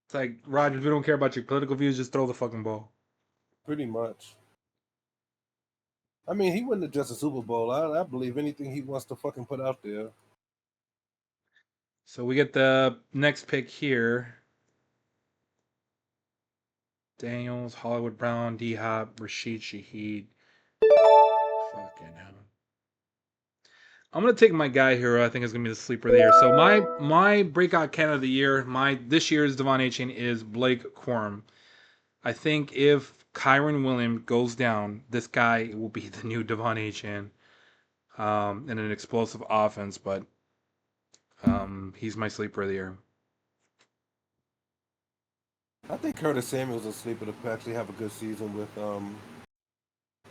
It's like, Rodgers, we don't care about your political views. Just throw the fucking ball. Pretty much. I mean, he wouldn't have just a Super Bowl. I believe anything he wants to fucking put out there. So we get the next pick here. Daniels, Hollywood Brown, D Hop, Rashid Shaheed. Fucking hell. I'm gonna take my guy here. Who I think is gonna be the sleeper of the year. So my breakout candidate of the year, this year's Devon Achane is Blake Corum. I think if Kyron Williams goes down, this guy will be the new Devon Achane, in an explosive offense. But he's my sleeper of the year. I think Curtis Samuel's a sleeper to actually have a good season with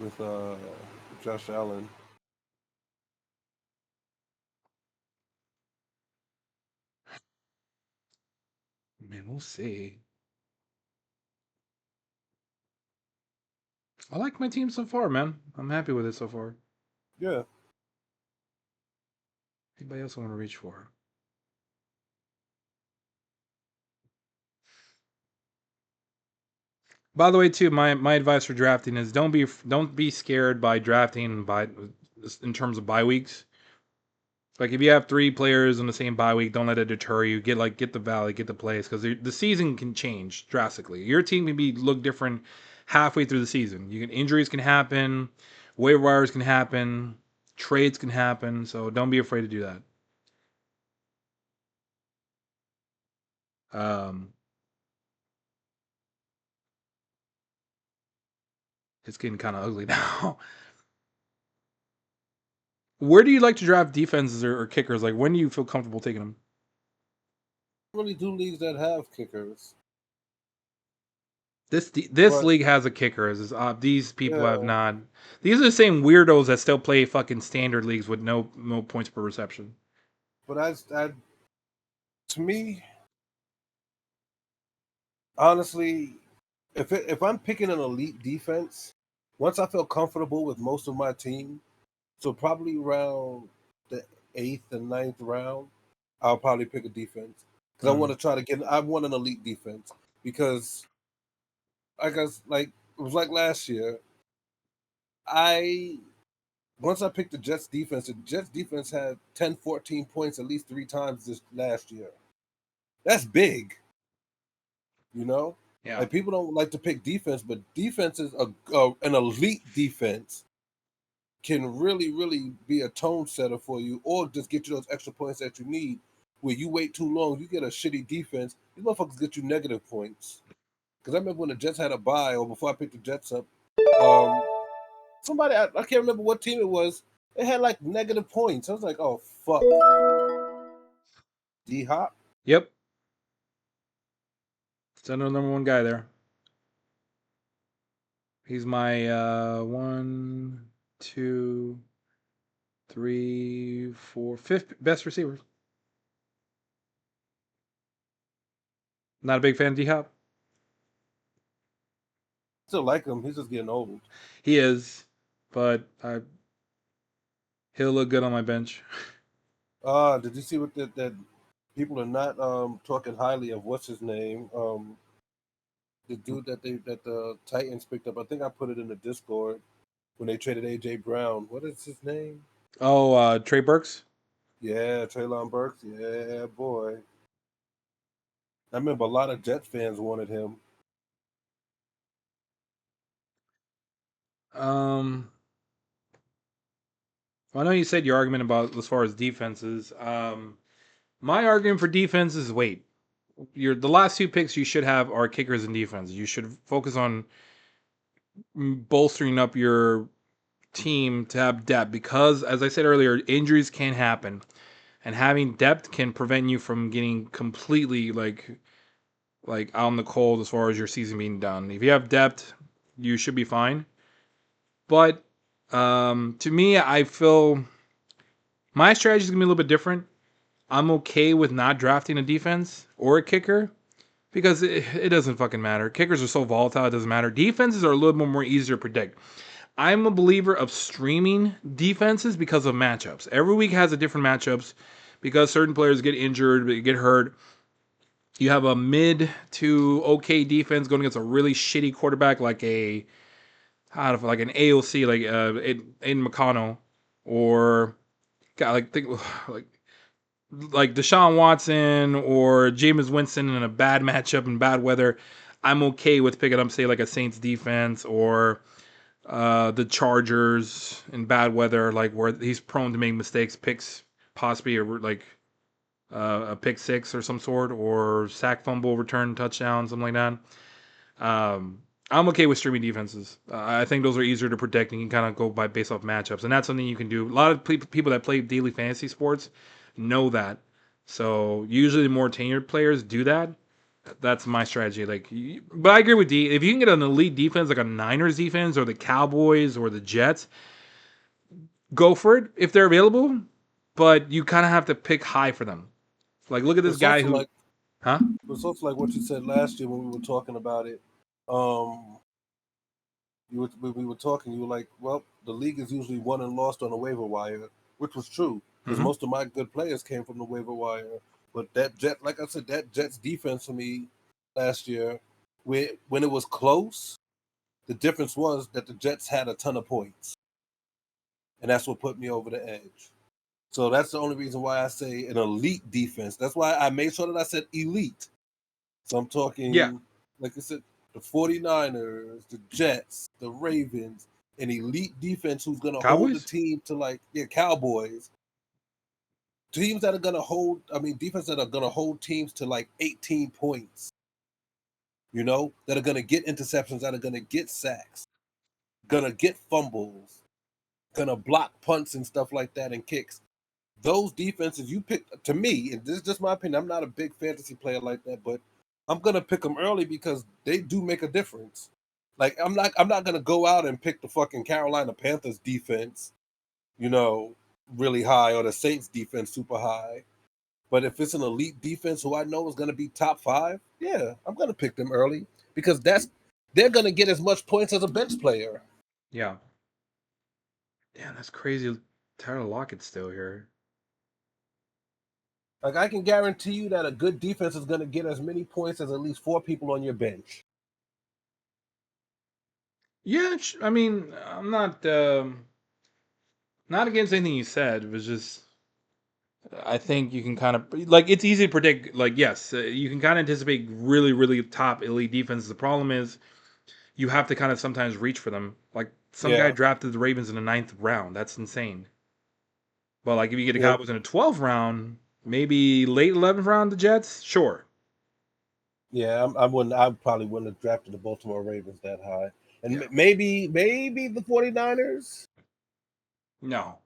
with Josh Allen. Man, we'll see. I like my team so far, man. I'm happy with it so far. Yeah, Anybody else I want to reach for? By the way, too, my advice for drafting is don't be scared by drafting by in terms of bye weeks. Like if you have three players in the same bye week, don't let it deter you. Get the value, get the plays because the season can change drastically. Your team can be look different halfway through the season. Injuries can happen, waiver wires can happen, trades can happen. So don't be afraid to do that. Um, it's getting kind of ugly now. Where do you like to draft defenses or kickers? Like when do you feel comfortable taking them? really do leagues that have kickers, This but league has a kicker. These people have yeah, not. These are the same weirdos that still play fucking standard leagues with no points per reception. but to me, honestly, if I'm picking an elite defense, once I feel comfortable with most of my team, so probably around the eighth and ninth round, I'll probably pick a defense because I want Mm. to try to get. I want an elite defense because I guess like it was like last year. I once I picked the Jets defense, the Jets defense had 10, 14 points at least three times this last year. That's big, you know. Yeah. Like people don't like to pick defense, but defense is an elite defense can really, really be a tone setter for you, or just get you those extra points that you need. Where you wait too long, you get a shitty defense. These motherfuckers get you negative points. Because I remember when the Jets had a bye, or before I picked the Jets up, um, somebody I can't remember what team it was. They had like negative points. I was like, oh fuck, D Hop. Yep. Send the number one guy there. He's my one, two, three, four, fifth best receiver. Not a big fan of D Hop. Still like him. He's just getting old. He is, but he'll look good on my bench. Did you see what that people are not talking highly of what's his name? The dude that the Titans picked up. I think I put it in the Discord when they traded AJ Brown. What is his name? Oh, Trey Burks. Yeah, Traylon Burks. Yeah, boy. I remember a lot of Jet fans wanted him. Um, I know you said your argument about as far as defenses. My argument for defense is wait. The last two picks you should have are kickers and defense. You should focus on bolstering up your team to have depth because, as I said earlier, injuries can happen, and having depth can prevent you from getting completely like out in the cold as far as your season being done. If you have depth, you should be fine. But to me, I feel my strategy is gonna be a little bit different. I'm okay with not drafting a defense or a kicker because it doesn't fucking matter. Kickers are so volatile, it doesn't matter. Defenses are a little bit more easier to predict. I'm a believer of streaming defenses because of matchups. Every week has a different matchups because certain players get injured, get hurt. You have a mid to okay defense going against a really shitty quarterback like like an AOC like Aiden McConnell or God, like think like Deshaun Watson or Jameis Winston in a bad matchup and bad weather. I'm okay with picking up say like a Saints defense or the Chargers in bad weather, like where he's prone to make mistakes, picks possibly or like a pick six or some sort, or sack fumble return touchdown, something like that. I'm okay with streaming defenses. I think those are easier to predict and you can kind of go by based off matchups, and that's something you can do. A lot of people that play daily fantasy sports know that. So usually the more tenured players do that. That's my strategy. But I agree with D. If you can get an elite defense like a Niners defense or the Cowboys or the Jets, go for it if they're available. But you kind of have to pick high for them. Like, look at this It's guy also who, like huh? it's also like what you said last year when we were talking about it. Um, when we were talking, you were like, "Well, the league is usually won and lost on the waiver wire," which was true because Mm-hmm. most of my good players came from the waiver wire. But like I said, that Jets defense for me last year, when it was close, the difference was that the Jets had a ton of points, and that's what put me over the edge. So that's the only reason why I say an elite defense. That's why I made sure that I said elite. So I'm Yeah, talking, like I said, the 49ers, the Jets, the Ravens, an elite defense who's going to hold the Cowboys. team to Cowboys. Teams that are going to hold, defense that are going to hold teams to like 18 points, that are going to get interceptions, that are going to get sacks, going to get fumbles, going to block punts and stuff like that and kicks. Those defenses you pick, to me, and this is just my opinion, I'm not a big fantasy player like that, but I'm gonna pick them early because they do make a difference. Like I'm not gonna go out and pick the fucking Carolina Panthers defense, you know, really high, or the Saints defense super high. But if it's an elite defense who I know is gonna be top 5, yeah, I'm gonna pick them early because they're gonna get as much points as a bench player. Yeah. Damn, that's crazy. Tyler Lockett's still here. Like I can guarantee you that a good defense is gonna get as many points as at least 4 people on your bench. Yeah, I mean, I'm not against anything you said. It was just I think you can kind of it's easy to predict. Like, yes, you can kind of anticipate really, really top elite defenses. The problem is you have to kind of sometimes reach for them. Like some guy Yeah, drafted the Ravens in the 9th round. That's insane. But like if you get the yeah, Cowboys in the 12th round, maybe late 11th round, the Jets, sure. yeah. I probably wouldn't have drafted the Baltimore Ravens that high, and Yeah. maybe the 49ers. No,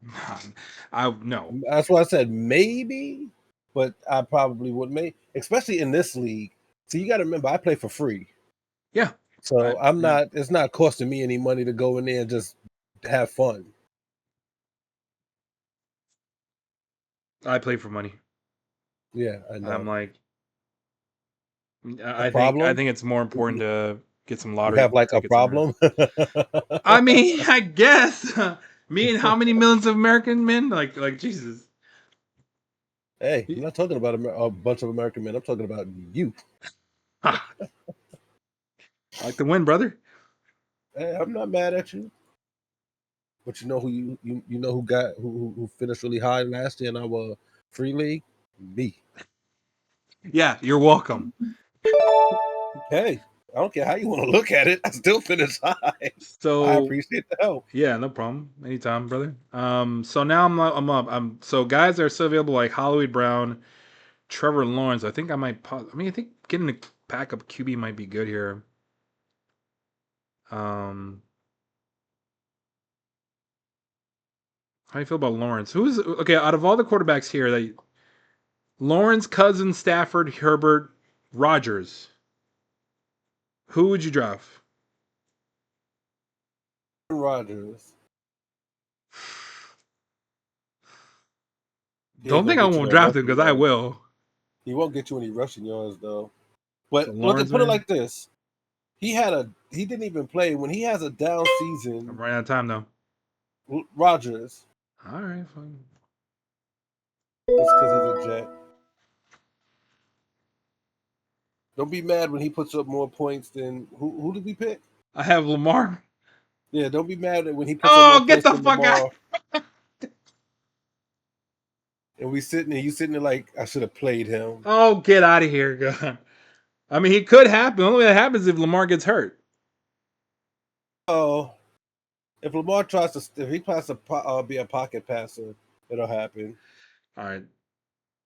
I no. That's why I said maybe, but I probably would make, especially in this league. So you got to remember, I play for free, Yeah, so I'm yeah. not. It's not costing me any money to go in there and just have fun. I play for money. Yeah, I I'm know. like, A I problem? think it's more important to get some You lottery have like a tickets in there. problem? I mean, I guess me and how many millions of American men? Like Jesus. Hey, I'm not talking about a bunch of American men. I'm talking about you. I like to win, brother. Hey, I'm not mad at you. But you know who you know who got who finished really high last year in our free league? Me. Yeah, you're welcome. Hey, I don't care how you want to look at it. I still finished high. I So appreciate the help. yeah, no problem. Anytime, brother. So now I'm up. So guys that are still available like Holloway Brown, Trevor Lawrence. I think I might. I think getting a backup QB might be good here. Um, how do you feel about Lawrence? Who's okay out of all the quarterbacks here? That Lawrence, Cousins, Stafford, Herbert, Rodgers. Who would you draft? Rodgers. He ain't Don't gonna think I get you won't no draft him rushing because I yards. will. He won't get you any rushing yards though. So But look at Lawrence, put it man. like this. He didn't even play when he has a down I'm season. running out of time though. Rodgers, All right, fine. just because he's a Jet. Don't be mad when he puts up more points than who did we pick? I have Lamar. Yeah, don't be mad when he puts up more Oh, get points the than fuck out! Lamar. And you sitting there like I should have played him. Oh, get out of here, God. I mean, he could happen. The only way that happens is if Lamar gets hurt. Oh, if he tries to be a pocket passer, it'll happen. All right.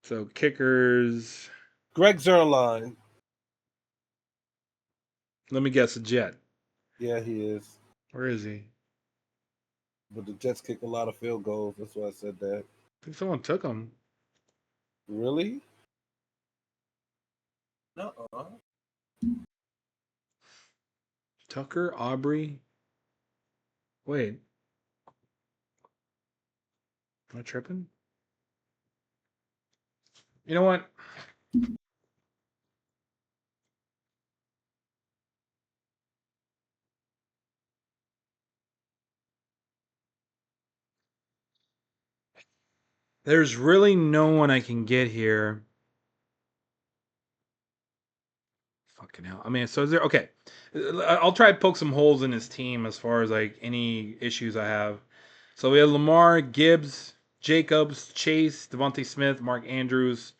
So kickers. Greg Zerline, Let me guess. A Jet. yeah, he is. Where is he? But the Jets kick a lot of field goals. That's why I said that. I think someone took him. Really? No. Tucker, Aubrey. Wait, am I tripping? You know what? There's really no one I can get here. Fucking hell. I mean, so is there? Okay, I'll try to poke some holes in his team as far as like any issues I have. So we have Lamar, Gibbs, Jacobs, Chase, Devontae Smith, Mark Andrews,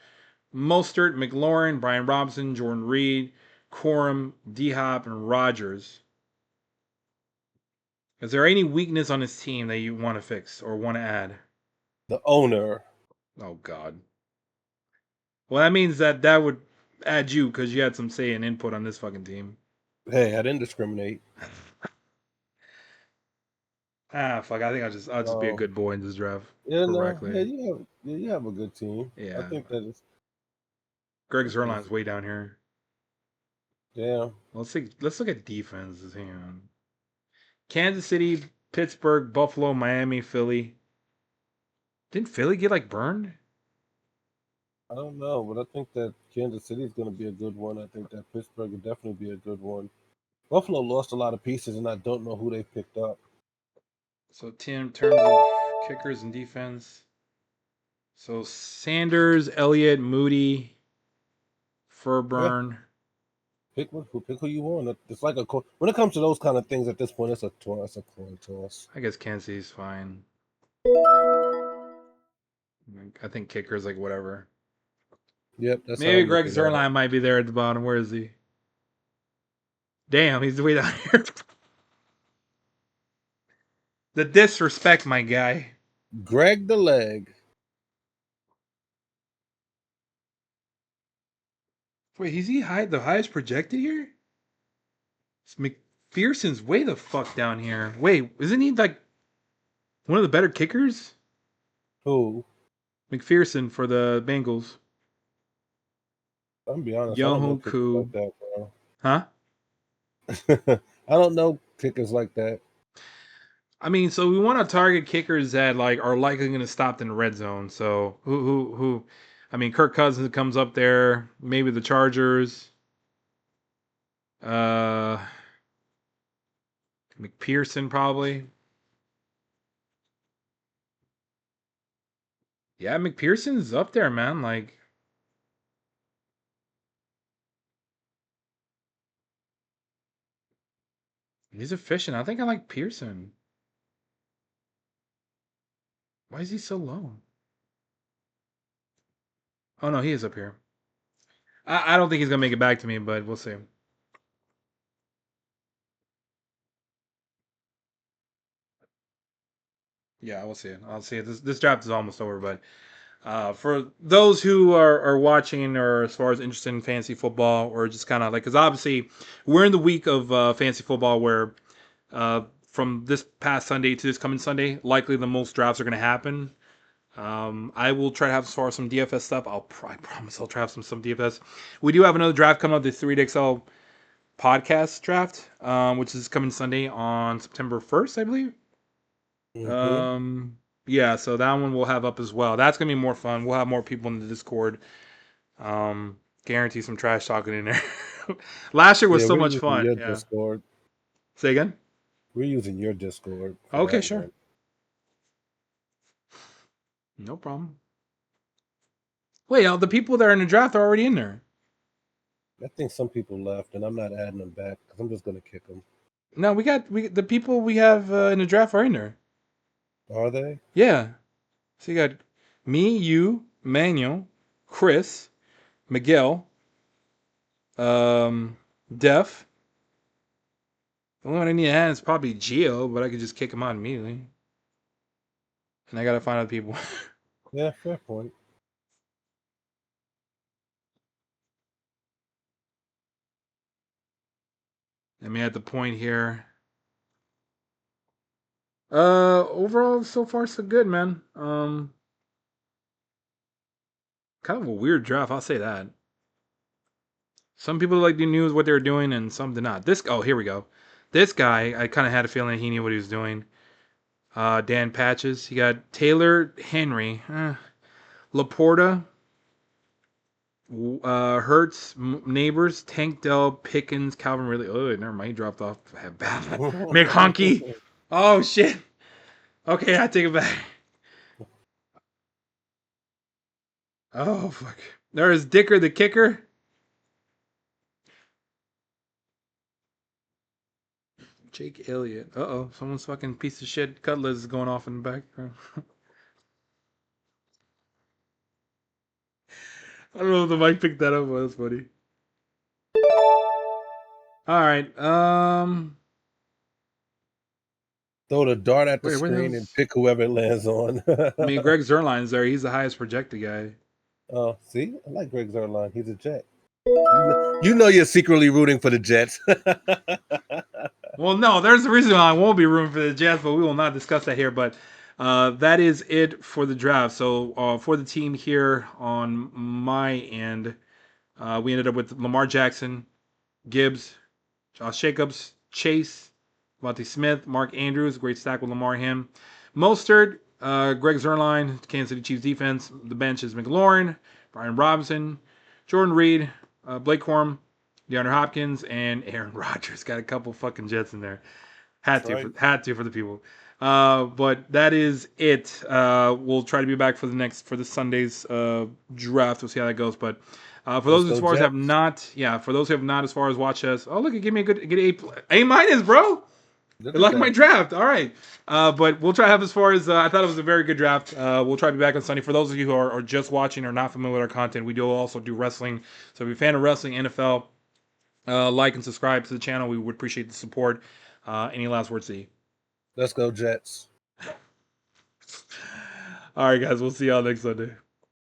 Mostert, McLaurin, Brian Robinson, Jordan Reed, Corum, D Hop, and Rogers. Is there any weakness on his team that you want to fix or want to add? The owner. Oh God. Well, that means that would add you because you had some say and input on this fucking team. Hey, I didn't discriminate. Ah, fuck. I think I'll just be a Um, good boy in this draft yeah, no, yeah, correctly. you have a good team. I Yeah. think that is. Greg I think it's Zerline's way down here. yeah. Let's look at defenses. Hang on. Kansas City, Pittsburgh, Buffalo, Miami, Philly. Didn't Philly get like burned? I don't know, but I think that Kansas City is going to be a good one. I think that Pittsburgh will definitely be a good one. Buffalo lost a lot of pieces, and I don't know who they picked up. So in terms of kickers and defense. So Sanders, Elliott, Moody, Yeah, Furburn. pick who you want. It's like when it comes to those kind of things at this point, it's a coin toss. I guess Kansas City's fine. I think kickers like whatever. Yep, that's how Maybe I'm Greg looking at it. Zerline might be there at the bottom. Where is he? Damn, he's way down here. The disrespect, my guy. Greg the leg. Wait, is he the highest projected here? McPherson's way the fuck down here. Wait, isn't he like one of the better kickers? Who? McPherson for the Bengals. I'm gonna be honest. I don't know Yoho kickers like Koo. that, Huh? bro. I don't know kickers like that. I mean, so we want to target kickers that like are likely going to stop in the red zone. So who? I mean, Kirk Cousins comes up there. Maybe the Chargers. Uh, McPherson probably. Yeah, McPherson's up there, man. Like he's efficient. I think I like Pearson. Why is he so low? Oh no, he is up here. I don't think he's gonna make it back to me, but we'll see. Yeah, we'll see it. I'll see it. This draft is almost over, but for those who are watching or as far as interested in fantasy football or just kind of like, because obviously we're in the week of fantasy football where from this past Sunday to this coming Sunday, likely the most drafts are going to happen. I will try to have as far as some DFS stuff. I promise I'll try to have some DFS. We do have another draft coming up, the 3DXL podcast draft, which is coming Sunday on September 1st, I believe. Hmm. Um, yeah, so that one we'll have up as well. That's gonna be more fun. We'll have more people in the Discord. Guarantee some trash talking in there. Last year was Yeah, so we're much using fun. your Yeah. Discord. Say again. We're using your Discord for Okay, that sure. one. No problem. Wait, the people that are in the draft are already in there. I think some people left, and I'm not adding them back because I'm just gonna kick them. No, we the people we have in the draft are in there. Are they? Yeah. So you got me, you, Manuel, Chris, Miguel, um, Def. The only one I need to add is probably Geo, but I could just kick him out immediately. And I gotta find other people. Yeah, fair point. I mean, at the point here. Overall, so far so good, man. Kind of a weird draft, I'll say that. Some people like the news what they were doing, and some did not. This, oh, here we go. This guy, I kind of had a feeling he knew what he was doing. Dan Patches. You got Taylor Henry, Laporta, Hertz, Neighbors, Tank Dell, Pickens, Calvin Ridley. Oh, never mind. He dropped off. McHonky. Oh, shit. Okay, I take it back. Oh, fuck. There's Dicker the kicker. Jake Elliott. Uh-oh. Someone's fucking piece of shit cutlass is going off in the background. I don't know if the mic picked that up, but that's funny. All right. Throw the dart at the Wait, where screen and those? pick whoever it lands on. I mean, Greg Zerline's there. He's the highest projected guy. Oh, see, I like Greg Zerline. He's a Jet. You know you're secretly rooting for the Jets. Well, no, there's a reason why I won't be rooting for the Jets, but we will not discuss that here. But that is it for the draft. So for the team here on my end, we ended up with Lamar Jackson, Gibbs, Josh Jacobs, Chase, Devontae Smith, Mark Andrews, great stack with Lamar him, Mostert, Greg Zerline, Kansas City Chiefs defense. The bench is McLaurin, Brian Robinson, Jordan Reed, Blake Corum, DeAndre Hopkins, and Aaron Rodgers. Got a couple fucking Jets in there. Had to for the people. But that is it. We'll try to be back for the Sunday's draft. We'll see how that goes. But for those as far as have not, for those who have not as far as watched us, look, it gave me a good A minus, bro. I like my draft. All right. But we'll try to have as far as I thought it was a very good draft. We'll try to be back on Sunday. For those of you who are just watching or not familiar with our content, we do also do wrestling. So if you're a fan of wrestling, NFL, like and subscribe to the channel. We would appreciate the support. Any last words, Z? Let's go, Jets. All right, guys. We'll see y'all next Sunday.